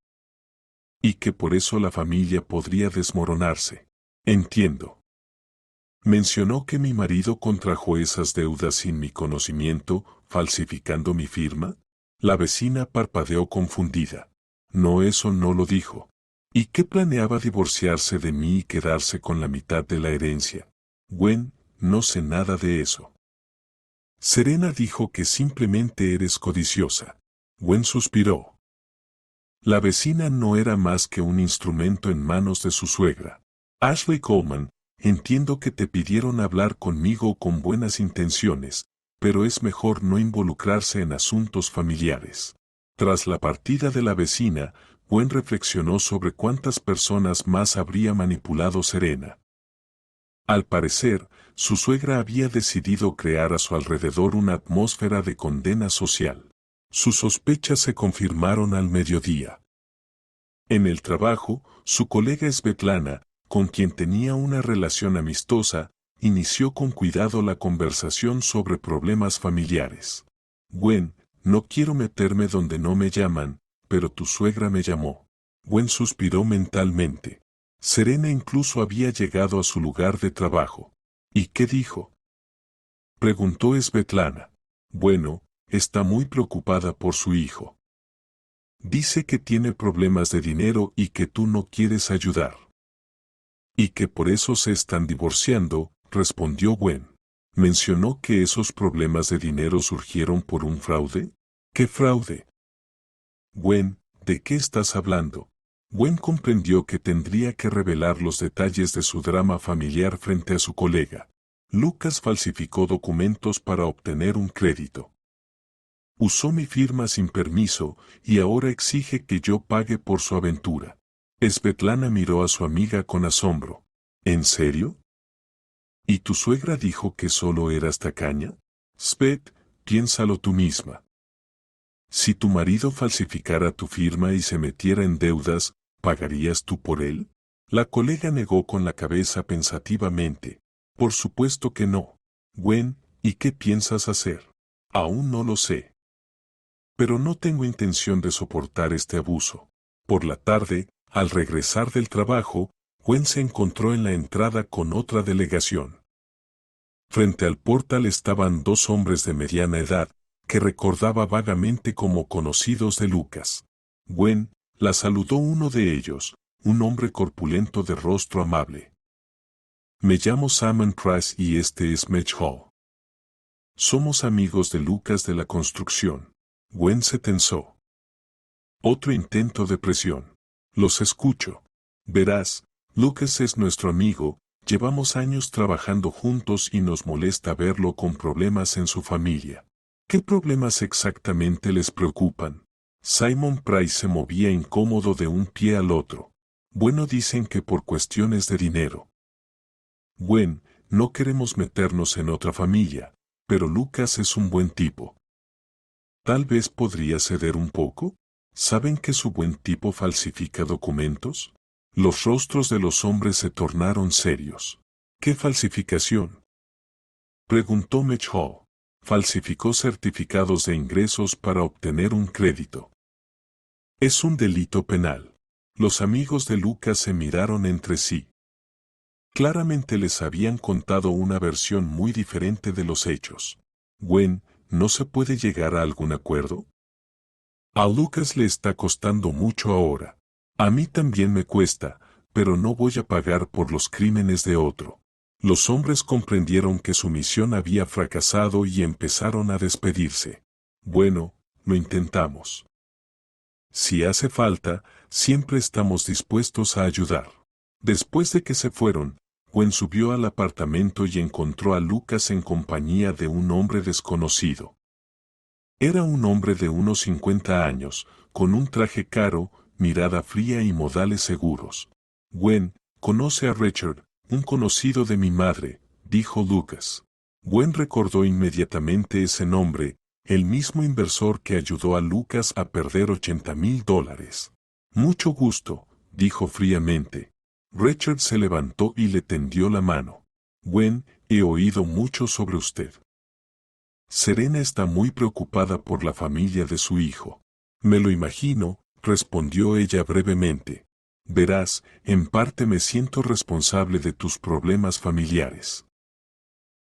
Y que por eso la familia podría desmoronarse. Entiendo. Mencionó que mi marido contrajo esas deudas sin mi conocimiento, falsificando mi firma. La vecina parpadeó confundida. No, eso no lo dijo. ¿Y qué planeaba divorciarse de mí y quedarse con la mitad de la herencia? Gwen, no sé nada de eso. Serena dijo que simplemente eres codiciosa. Gwen suspiró. La vecina no era más que un instrumento en manos de su suegra. Ashley Coleman, entiendo que te pidieron hablar conmigo con buenas intenciones, pero es mejor no involucrarse en asuntos familiares. Tras la partida de la vecina, Gwen reflexionó sobre cuántas personas más habría manipulado Serena. Al parecer, su suegra había decidido crear a su alrededor una atmósfera de condena social. Sus sospechas se confirmaron al mediodía. En el trabajo, su colega Svetlana, con quien tenía una relación amistosa, inició con cuidado la conversación sobre problemas familiares. Gwen, no quiero meterme donde no me llaman, pero tu suegra me llamó. Gwen suspiró mentalmente. Serena incluso había llegado a su lugar de trabajo. ¿Y qué dijo? Preguntó Svetlana. Bueno, está muy preocupada por su hijo. Dice que tiene problemas de dinero y que tú no quieres ayudar. Y que por eso se están divorciando, respondió Gwen. ¿Mencionó que esos problemas de dinero surgieron por un fraude? ¿Qué fraude? Gwen, ¿de qué estás hablando? Gwen comprendió que tendría que revelar los detalles de su drama familiar frente a su colega. Lucas falsificó documentos para obtener un crédito. Usó mi firma sin permiso y ahora exige que yo pague por su aventura. Svetlana miró a su amiga con asombro. ¿En serio? ¿Y tu suegra dijo que solo eras tacaña? Svet, piénsalo tú misma. Si tu marido falsificara tu firma y se metiera en deudas, ¿pagarías tú por él? La colega negó con la cabeza pensativamente. Por supuesto que no. Gwen, ¿y qué piensas hacer? Aún no lo sé. Pero no tengo intención de soportar este abuso. Por la tarde, al regresar del trabajo, Gwen se encontró en la entrada con otra delegación. Frente al portal estaban dos hombres de mediana edad, que recordaba vagamente como conocidos de Lucas. Gwen, la saludó uno de ellos, un hombre corpulento de rostro amable. Me llamo Simon Price y este es Mitch Hall. Somos amigos de Lucas de la construcción. Gwen se tensó. Otro intento de presión. Los escucho. Verás, Lucas es nuestro amigo, llevamos años trabajando juntos y nos molesta verlo con problemas en su familia. ¿Qué problemas exactamente les preocupan? Simon Price se movía incómodo de un pie al otro. Bueno, dicen que por cuestiones de dinero. Gwen, no queremos meternos en otra familia, pero Lucas es un buen tipo. Tal vez podría ceder un poco. ¿Saben que su buen tipo falsifica documentos? Los rostros de los hombres se tornaron serios. ¿Qué falsificación? Preguntó Mitch Hall. Falsificó certificados de ingresos para obtener un crédito. Es un delito penal. Los amigos de Lucas se miraron entre sí. Claramente les habían contado una versión muy diferente de los hechos. Gwen, ¿no se puede llegar a algún acuerdo? A Lucas le está costando mucho ahora. A mí también me cuesta, pero no voy a pagar por los crímenes de otro. Los hombres comprendieron que su misión había fracasado y empezaron a despedirse. Bueno, lo intentamos. Si hace falta, siempre estamos dispuestos a ayudar. Después de que se fueron, Gwen subió al apartamento y encontró a Lucas en compañía de un hombre desconocido. Era un hombre de unos 50 años, con un traje caro, mirada fría y modales seguros. Gwen, conoce a Richard, un conocido de mi madre, dijo Lucas. Gwen recordó inmediatamente ese nombre, el mismo inversor que ayudó a Lucas a perder $80,000. Mucho gusto, dijo fríamente. Richard se levantó y le tendió la mano. Gwen, he oído mucho sobre usted. Serena está muy preocupada por la familia de su hijo. Me lo imagino, respondió ella brevemente. Verás, en parte me siento responsable de tus problemas familiares.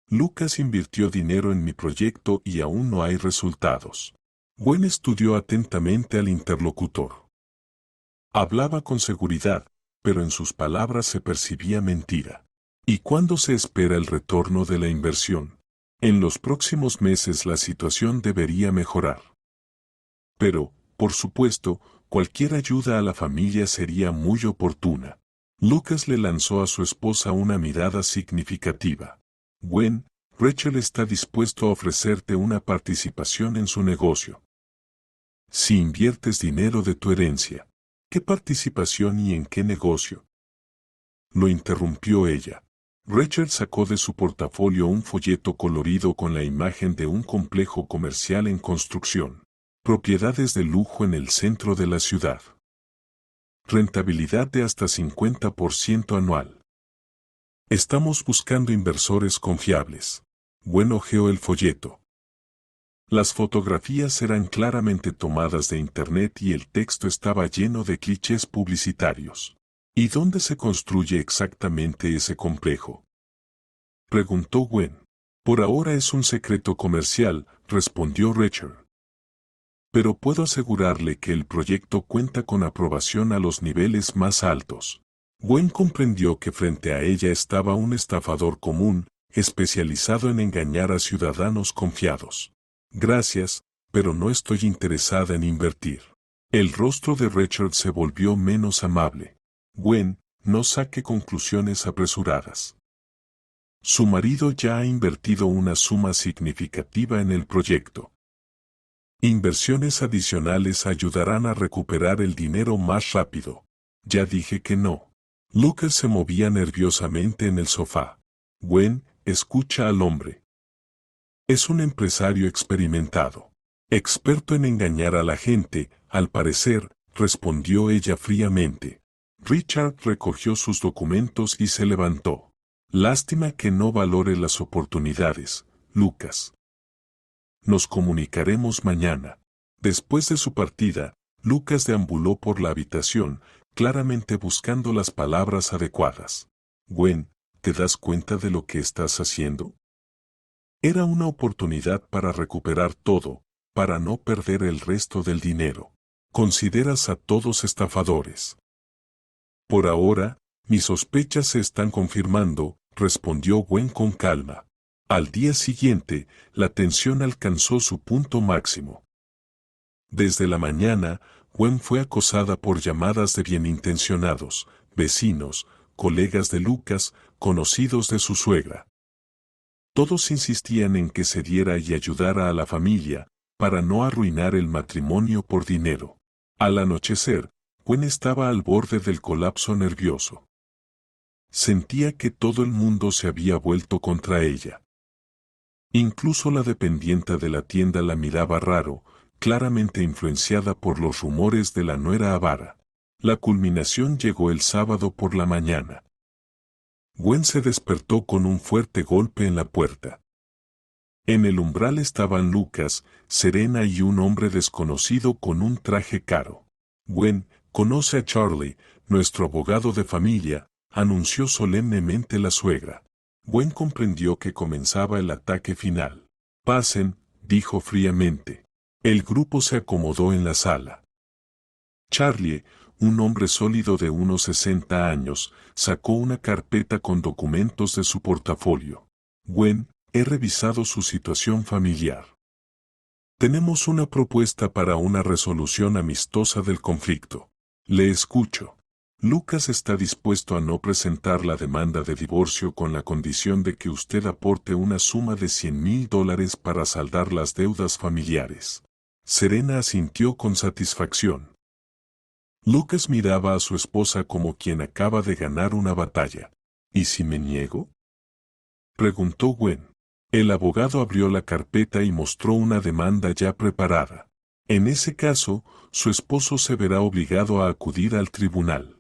Lucas invirtió dinero en mi proyecto y aún no hay resultados. Gwen estudió atentamente al interlocutor. Hablaba con seguridad, pero en sus palabras se percibía mentira. ¿Y cuándo se espera el retorno de la inversión? En los próximos meses la situación debería mejorar. Pero, por supuesto, cualquier ayuda a la familia sería muy oportuna. Lucas le lanzó a su esposa una mirada significativa. Gwen, Rachel está dispuesto a ofrecerte una participación en su negocio. Si inviertes dinero de tu herencia. ¿Qué participación y en qué negocio? Lo interrumpió ella. Rachel sacó de su portafolio un folleto colorido con la imagen de un complejo comercial en construcción. Propiedades de lujo en el centro de la ciudad. Rentabilidad de hasta 50% anual. Estamos buscando inversores confiables. Gwen hojeó el folleto. Las fotografías eran claramente tomadas de internet y el texto estaba lleno de clichés publicitarios. ¿Y dónde se construye exactamente ese complejo?, preguntó Gwen. Por ahora es un secreto comercial, respondió Richard. Pero puedo asegurarle que el proyecto cuenta con aprobación a los niveles más altos. Gwen comprendió que frente a ella estaba un estafador común, especializado en engañar a ciudadanos confiados. Gracias, pero no estoy interesada en invertir. El rostro de Richard se volvió menos amable. Gwen, no saque conclusiones apresuradas. Su marido ya ha invertido una suma significativa en el proyecto. Inversiones adicionales ayudarán a recuperar el dinero más rápido. Ya dije que no. Lucas se movía nerviosamente en el sofá. Gwen, escucha al hombre. Es un empresario experimentado. Experto en engañar a la gente, al parecer, respondió ella fríamente. Richard recogió sus documentos y se levantó. Lástima que no valore las oportunidades, Lucas. Nos comunicaremos mañana. Después de su partida, Lucas deambuló por la habitación, claramente buscando las palabras adecuadas. Gwen, ¿te das cuenta de lo que estás haciendo? Era una oportunidad para recuperar todo, para no perder el resto del dinero. Consideras a todos estafadores. Por ahora, mis sospechas se están confirmando, respondió Gwen con calma. Al día siguiente, la tensión alcanzó su punto máximo. Desde la mañana, Gwen fue acosada por llamadas de bienintencionados, vecinos, colegas de Lucas, conocidos de su suegra. Todos insistían en que cediera y ayudara a la familia, para no arruinar el matrimonio por dinero. Al anochecer, Gwen estaba al borde del colapso nervioso. Sentía que todo el mundo se había vuelto contra ella. Incluso la dependienta de la tienda la miraba raro, claramente influenciada por los rumores de la nuera avara. La culminación llegó el sábado por la mañana. Gwen se despertó con un fuerte golpe en la puerta. En el umbral estaban Lucas, Serena y un hombre desconocido con un traje caro. Gwen, conoce a Charlie, nuestro abogado de familia, anunció solemnemente la suegra. Gwen comprendió que comenzaba el ataque final. Pasen, dijo fríamente. El grupo se acomodó en la sala. Charlie, un hombre sólido de unos 60 años, sacó una carpeta con documentos de su portafolio. Gwen, he revisado su situación familiar. Tenemos una propuesta para una resolución amistosa del conflicto. Le escucho. Lucas está dispuesto a no presentar la demanda de divorcio con la condición de que usted aporte una suma de $100,000 para saldar las deudas familiares. Serena asintió con satisfacción. Lucas miraba a su esposa como quien acaba de ganar una batalla. ¿Y si me niego?, preguntó Gwen. El abogado abrió la carpeta y mostró una demanda ya preparada. En ese caso, su esposo se verá obligado a acudir al tribunal.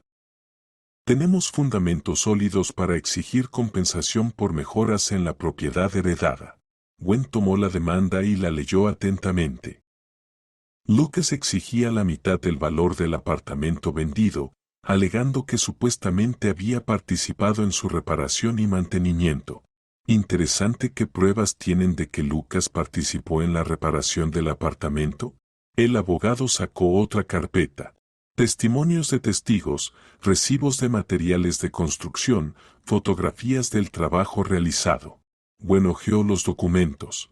Tenemos fundamentos sólidos para exigir compensación por mejoras en la propiedad heredada. Gwen tomó la demanda y la leyó atentamente. Lucas exigía la mitad del valor del apartamento vendido, alegando que supuestamente había participado en su reparación y mantenimiento. Interesante qué pruebas tienen de que Lucas participó en la reparación del apartamento. El abogado sacó otra carpeta. Testimonios de testigos, recibos de materiales de construcción, fotografías del trabajo realizado. Gwen hojeó los documentos.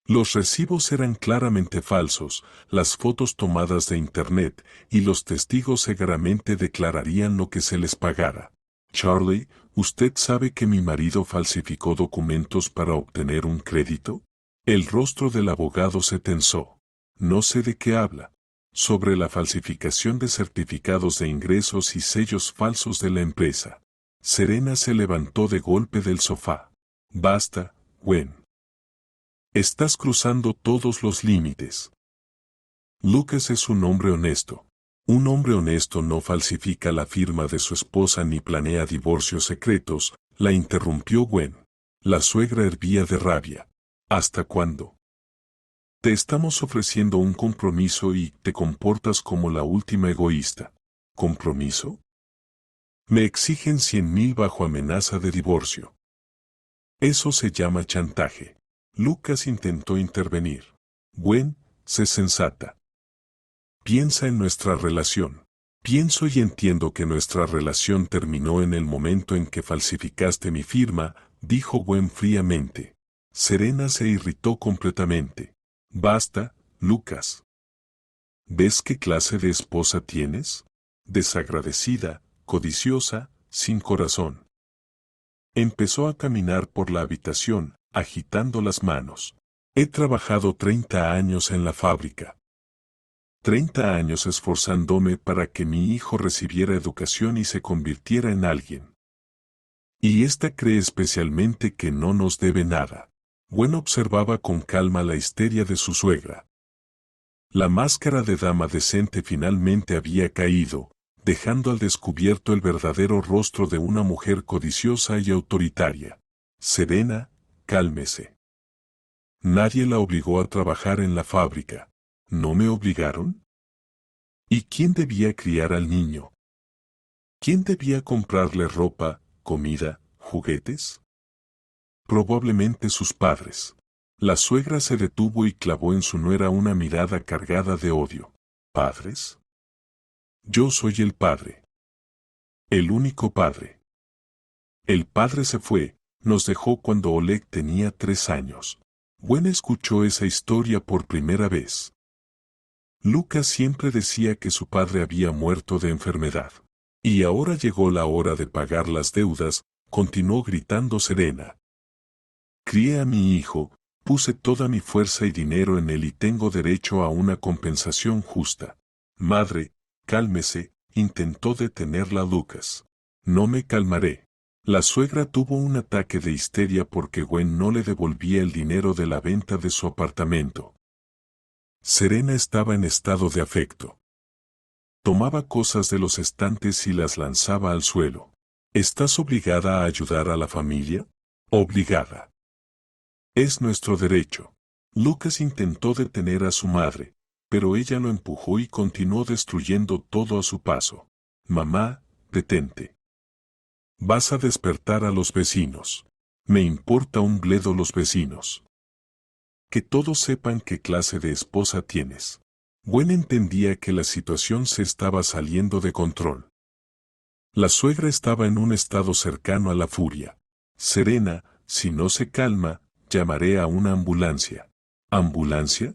Los recibos eran claramente falsos, las fotos tomadas de internet, y los testigos seguramente declararían lo que se les pagara. Charlie, ¿usted sabe que mi marido falsificó documentos para obtener un crédito? El rostro del abogado se tensó. No sé de qué habla. Sobre la falsificación de certificados de ingresos y sellos falsos de la empresa. Serena se levantó de golpe del sofá. Basta, Gwen. Estás cruzando todos los límites. Lucas es un hombre honesto. Un hombre honesto no falsifica la firma de su esposa ni planea divorcios secretos, la interrumpió Gwen. La suegra hervía de rabia. ¿Hasta cuándo? Te estamos ofreciendo un compromiso y te comportas como la última egoísta. ¿Compromiso? Me exigen 100,000 bajo amenaza de divorcio. Eso se llama chantaje. Lucas intentó intervenir. Gwen, sé sensata. Piensa en nuestra relación. Pienso y entiendo que nuestra relación terminó en el momento en que falsificaste mi firma, dijo Gwen fríamente. Serena se irritó completamente. Basta, Lucas. ¿Ves qué clase de esposa tienes? Desagradecida, codiciosa, sin corazón. Empezó a caminar por la habitación, agitando las manos. He trabajado 30 años en la fábrica. 30 años esforzándome para que mi hijo recibiera educación y se convirtiera en alguien. Y ésta cree especialmente que no nos debe nada. Gwen observaba con calma la histeria de su suegra. La máscara de dama decente finalmente había caído, dejando al descubierto el verdadero rostro de una mujer codiciosa y autoritaria. Serena, cálmese. Nadie la obligó a trabajar en la fábrica. ¿No me obligaron? ¿Y quién debía criar al niño? ¿Quién debía comprarle ropa, comida, juguetes? Probablemente sus padres. La suegra se detuvo y clavó en su nuera una mirada cargada de odio. ¿Padres? Yo soy el padre. El único padre. El padre se fue, nos dejó cuando Oleg tenía 3 años. Gwen escuchó esa historia por primera vez. Lucas siempre decía que su padre había muerto de enfermedad. Y ahora llegó la hora de pagar las deudas, continuó gritando Serena. Crié a mi hijo, puse toda mi fuerza y dinero en él y tengo derecho a una compensación justa. Madre, cálmese, intentó detenerla Lucas. No me calmaré. La suegra tuvo un ataque de histeria porque Gwen no le devolvía el dinero de la venta de su apartamento. Serena estaba en estado de afecto. Tomaba cosas de los estantes y las lanzaba al suelo. ¿Estás obligada a ayudar a la familia? Obligada. Es nuestro derecho. Lucas intentó detener a su madre, pero ella lo empujó y continuó destruyendo todo a su paso. Mamá, detente. Vas a despertar a los vecinos. Me importa un bledo los vecinos. Que todos sepan qué clase de esposa tienes. Gwen entendía que la situación se estaba saliendo de control. La suegra estaba en un estado cercano a la furia. Serena, si no se calma, llamaré a una ambulancia. ¿Ambulancia?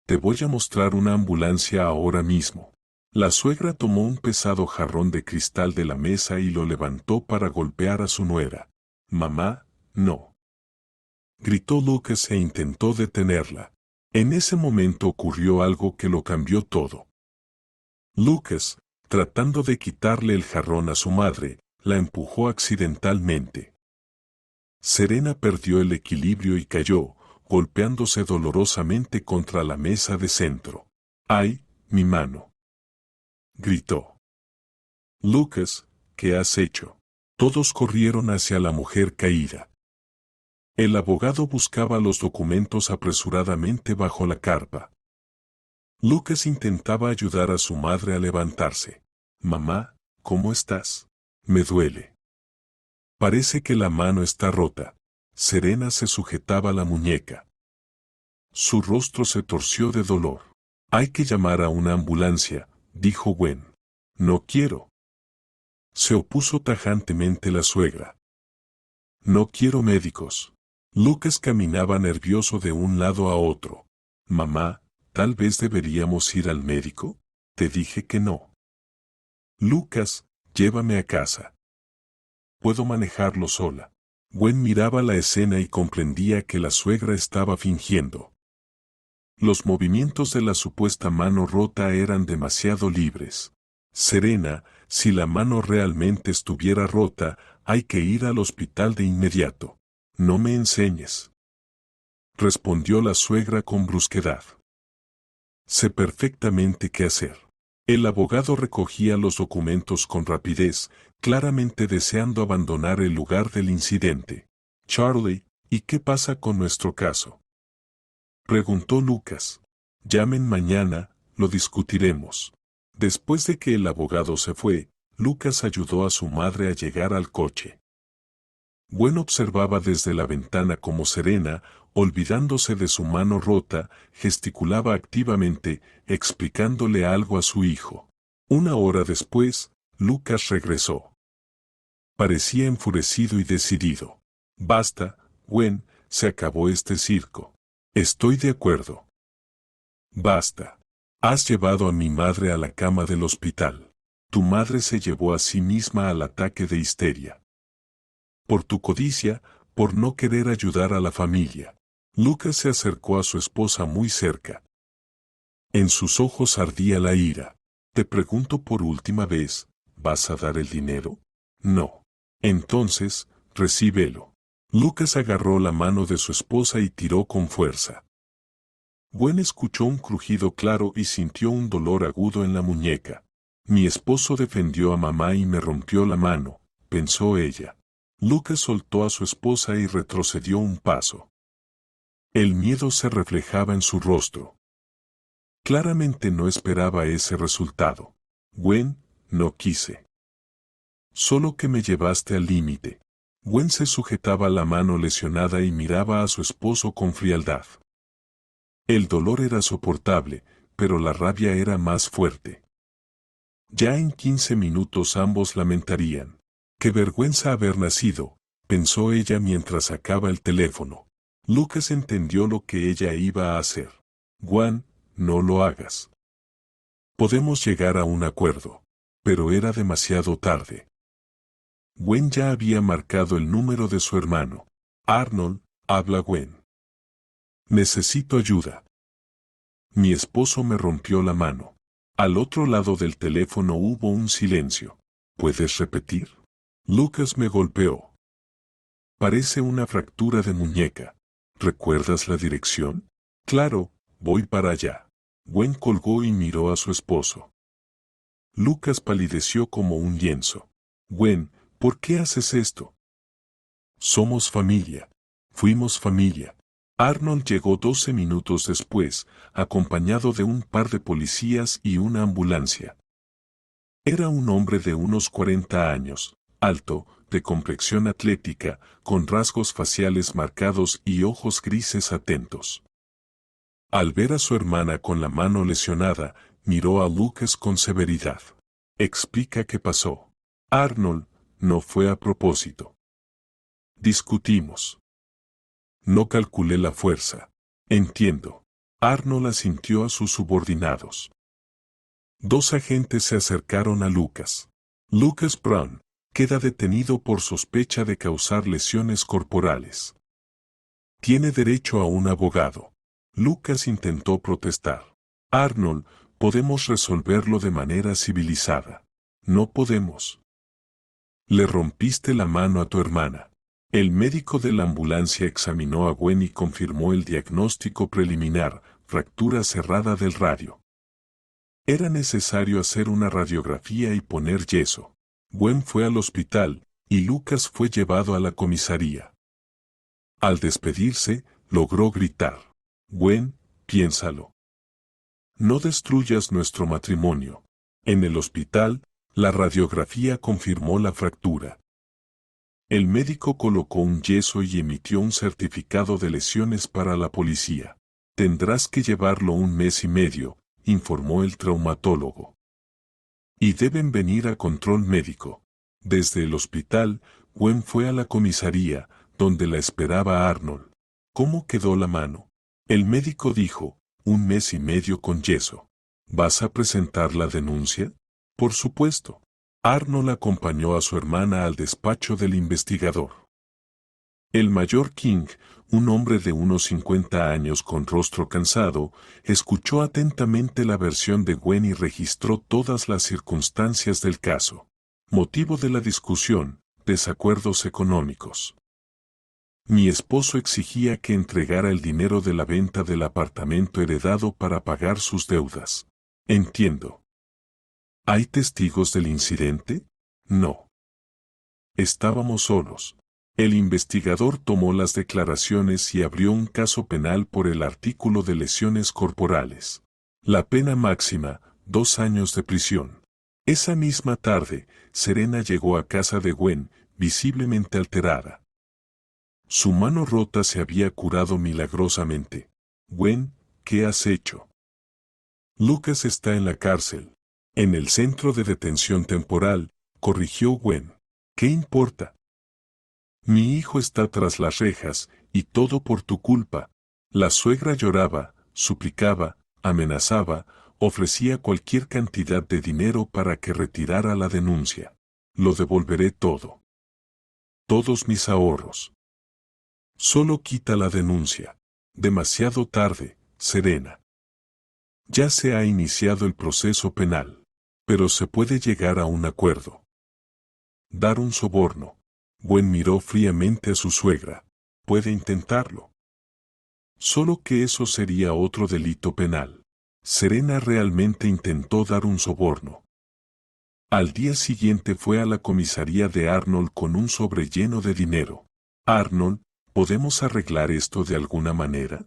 Te voy a mostrar una ambulancia ahora mismo. La suegra tomó un pesado jarrón de cristal de la mesa y lo levantó para golpear a su nuera. «Mamá, no», gritó Lucas e intentó detenerla. En ese momento ocurrió algo que lo cambió todo. Lucas, tratando de quitarle el jarrón a su madre, la empujó accidentalmente. Serena perdió el equilibrio y cayó, golpeándose dolorosamente contra la mesa de centro. «¡Ay, mi mano!», gritó. «Lucas, ¿qué has hecho?». Todos corrieron hacia la mujer caída. El abogado buscaba los documentos apresuradamente bajo la carpa. Lucas intentaba ayudar a su madre a levantarse. «Mamá, ¿cómo estás?». «Me duele. Parece que la mano está rota». Serena se sujetaba la muñeca. Su rostro se torció de dolor. «Hay que llamar a una ambulancia», dijo Gwen. «No quiero». Se opuso tajantemente la suegra. «No quiero médicos». Lucas caminaba nervioso de un lado a otro. «Mamá, tal vez deberíamos ir al médico». «Te dije que no». «Lucas, llévame a casa. Puedo manejarlo sola». Gwen miraba la escena y comprendía que la suegra estaba fingiendo. Los movimientos de la supuesta mano rota eran demasiado libres. «Serena, si la mano realmente estuviera rota, hay que ir al hospital de inmediato». «No me enseñes», respondió la suegra con brusquedad. «Sé perfectamente qué hacer». El abogado recogía los documentos con rapidez, claramente deseando abandonar el lugar del incidente. «Charlie, ¿y qué pasa con nuestro caso?», preguntó Lucas. «Llamen mañana, lo discutiremos». Después de que el abogado se fue, Lucas ayudó a su madre a llegar al coche. Gwen observaba desde la ventana cómo Serena, olvidándose de su mano rota, gesticulaba activamente, explicándole algo a su hijo. Una hora después, Lucas regresó. Parecía enfurecido y decidido. «Basta, Gwen, se acabó este circo». «Estoy de acuerdo». «Basta. Has llevado a mi madre a la cama del hospital. Tu madre se llevó a sí misma al ataque de histeria. Por tu codicia, por no querer ayudar a la familia». Lucas se acercó a su esposa muy cerca. En sus ojos ardía la ira. «Te pregunto por última vez, ¿vas a dar el dinero?». «No». «Entonces, recíbelo». Lucas agarró la mano de su esposa y tiró con fuerza. Gwen escuchó un crujido claro y sintió un dolor agudo en la muñeca. «Mi esposo defendió a mamá y me rompió la mano», pensó ella. Lucas soltó a su esposa y retrocedió un paso. El miedo se reflejaba en su rostro. Claramente no esperaba ese resultado. «Gwen, no quise. Solo que me llevaste al límite». Gwen se sujetaba la mano lesionada y miraba a su esposo con frialdad. El dolor era soportable, pero la rabia era más fuerte. Ya en 15 minutos ambos lamentarían. «Qué vergüenza haber nacido», pensó ella mientras sacaba el teléfono. Lucas entendió lo que ella iba a hacer. «Gwen, no lo hagas. Podemos llegar a un acuerdo». Pero era demasiado tarde. Gwen ya había marcado el número de su hermano. «Arnold, habla Gwen. Necesito ayuda. Mi esposo me rompió la mano». Al otro lado del teléfono hubo un silencio. «¿Puedes repetir?». «Lucas me golpeó. Parece una fractura de muñeca. ¿Recuerdas la dirección?». «Claro, voy para allá». Gwen colgó y miró a su esposo. Lucas palideció como un lienzo. «Gwen, ¿por qué haces esto?». «Somos familia. Fuimos familia». Arnold llegó 12 minutos después, acompañado de un par de policías y una ambulancia. Era un hombre de unos 40 años, alto, de complexión atlética, con rasgos faciales marcados y ojos grises atentos. Al ver a su hermana con la mano lesionada, miró a Lucas con severidad. «Explica qué pasó». «Arnold, no fue a propósito. Discutimos. No calculé la fuerza». «Entiendo». Arnold asintió a sus subordinados. Dos agentes se acercaron a Lucas. Lucas Brown queda detenido por sospecha de causar lesiones corporales. Tiene derecho a un abogado. Lucas intentó protestar. Arnold, podemos resolverlo de manera civilizada. No podemos. Le rompiste la mano a tu hermana. El médico de la ambulancia examinó a Gwen y confirmó el diagnóstico preliminar, fractura cerrada del radio. Era necesario hacer una radiografía y poner yeso. Gwen fue al hospital, y Lucas fue llevado a la comisaría. Al despedirse, logró gritar: Gwen, piénsalo. No destruyas nuestro matrimonio. En el hospital, la radiografía confirmó la fractura. El médico colocó un yeso y emitió un certificado de lesiones para la policía. Tendrás que llevarlo 1 mes y medio, informó el traumatólogo. Y deben venir a control médico. Desde el hospital, Gwen fue a la comisaría, donde la esperaba Arnold. ¿Cómo quedó la mano? El médico dijo: 1 mes y medio con yeso. ¿Vas a presentar la denuncia? Por supuesto. Arnold acompañó a su hermana al despacho del investigador. El mayor King, un hombre de unos 50 años con rostro cansado, escuchó atentamente la versión de Gwen y registró todas las circunstancias del caso. Motivo de la discusión: desacuerdos económicos. Mi esposo exigía que entregara el dinero de la venta del apartamento heredado para pagar sus deudas. Entiendo. ¿Hay testigos del incidente? No. Estábamos solos. El investigador tomó las declaraciones y abrió un caso penal por el artículo de lesiones corporales. La pena máxima, 2 años de prisión. Esa misma tarde, Serena llegó a casa de Gwen, visiblemente alterada. Su mano rota se había curado milagrosamente. Gwen, ¿qué has hecho? Lucas está en la cárcel. En el centro de detención temporal, corrigió Gwen. ¿Qué importa? Mi hijo está tras las rejas, y todo por tu culpa. La suegra lloraba, suplicaba, amenazaba, ofrecía cualquier cantidad de dinero para que retirara la denuncia. Lo devolveré todo. Todos mis ahorros. Solo quita la denuncia. Demasiado tarde, Serena. Ya se ha iniciado el proceso penal. Pero se puede llegar a un acuerdo. Dar un soborno. Gwen miró fríamente a su suegra. Puede intentarlo. Solo que eso sería otro delito penal. Serena realmente intentó dar un soborno. Al día siguiente fue a la comisaría de Arnold con un sobre lleno de dinero. Arnold, ¿podemos arreglar esto de alguna manera?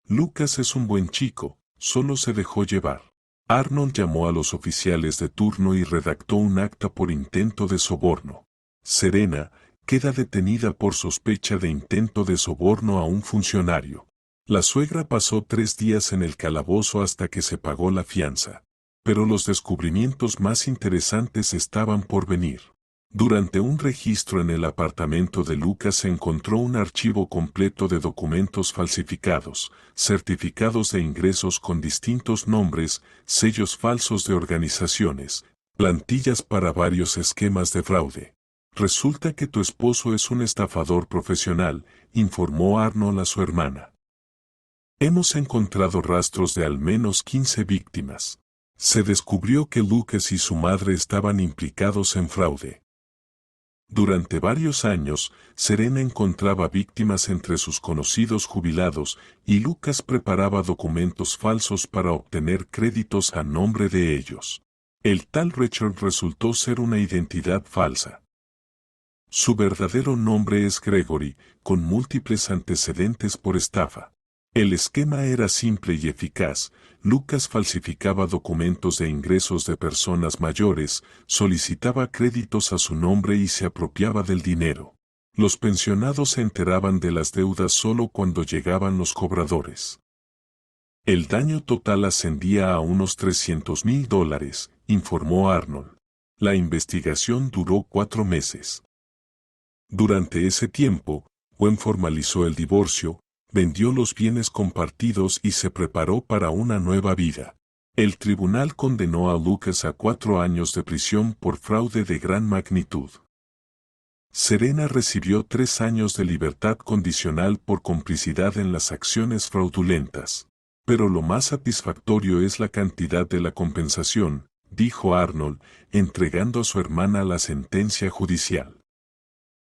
Lucas es un buen chico, solo se dejó llevar. Arnold llamó a los oficiales de turno y redactó un acta por intento de soborno. Serena queda detenida por sospecha de intento de soborno a un funcionario. La suegra pasó 3 días en el calabozo hasta que se pagó la fianza. Pero los descubrimientos más interesantes estaban por venir. Durante un registro en el apartamento de Lucas se encontró un archivo completo de documentos falsificados, certificados de ingresos con distintos nombres, sellos falsos de organizaciones, plantillas para varios esquemas de fraude. Resulta que tu esposo es un estafador profesional, informó Arnold a su hermana. Hemos encontrado rastros de al menos 15 víctimas. Se descubrió que Lucas y su madre estaban implicados en fraude. Durante varios años, Serena encontraba víctimas entre sus conocidos jubilados y Lucas preparaba documentos falsos para obtener créditos a nombre de ellos. El tal Richard resultó ser una identidad falsa. Su verdadero nombre es Gregory, con múltiples antecedentes por estafa. El esquema era simple y eficaz. Lucas falsificaba documentos de ingresos de personas mayores, solicitaba créditos a su nombre y se apropiaba del dinero. Los pensionados se enteraban de las deudas solo cuando llegaban los cobradores. El daño total ascendía a unos $300,000, informó Arnold. La investigación duró 4 meses. Durante ese tiempo, Gwen formalizó el divorcio, vendió los bienes compartidos y se preparó para una nueva vida. El tribunal condenó a Lucas a 4 años de prisión por fraude de gran magnitud. Serena recibió 3 años de libertad condicional por complicidad en las acciones fraudulentas. Pero lo más satisfactorio es la cantidad de la compensación, dijo Arnold, entregando a su hermana la sentencia judicial.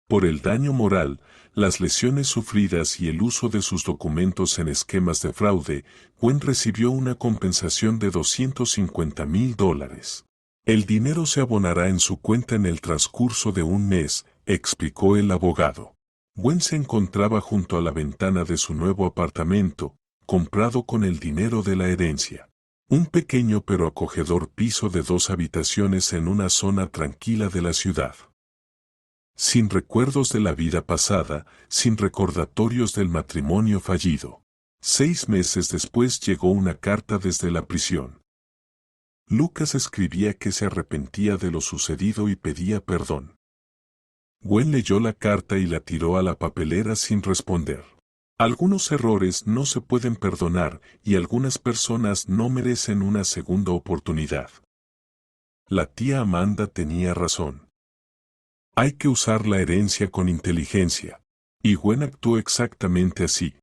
Por el daño moral, las lesiones sufridas y el uso de sus documentos en esquemas de fraude, Gwen recibió una compensación de $250,000. El dinero se abonará en su cuenta en el transcurso de un mes, explicó el abogado. Gwen se encontraba junto a la ventana de su nuevo apartamento, comprado con el dinero de la herencia. Un pequeño pero acogedor piso de 2 habitaciones en una zona tranquila de la ciudad. Sin recuerdos de la vida pasada, sin recordatorios del matrimonio fallido. 6 meses después llegó una carta desde la prisión. Lucas escribía que se arrepentía de lo sucedido y pedía perdón. Gwen leyó la carta y la tiró a la papelera sin responder. Algunos errores no se pueden perdonar y algunas personas no merecen una segunda oportunidad. La tía Amanda tenía razón. Hay que usar la herencia con inteligencia. Y Gwen actuó exactamente así.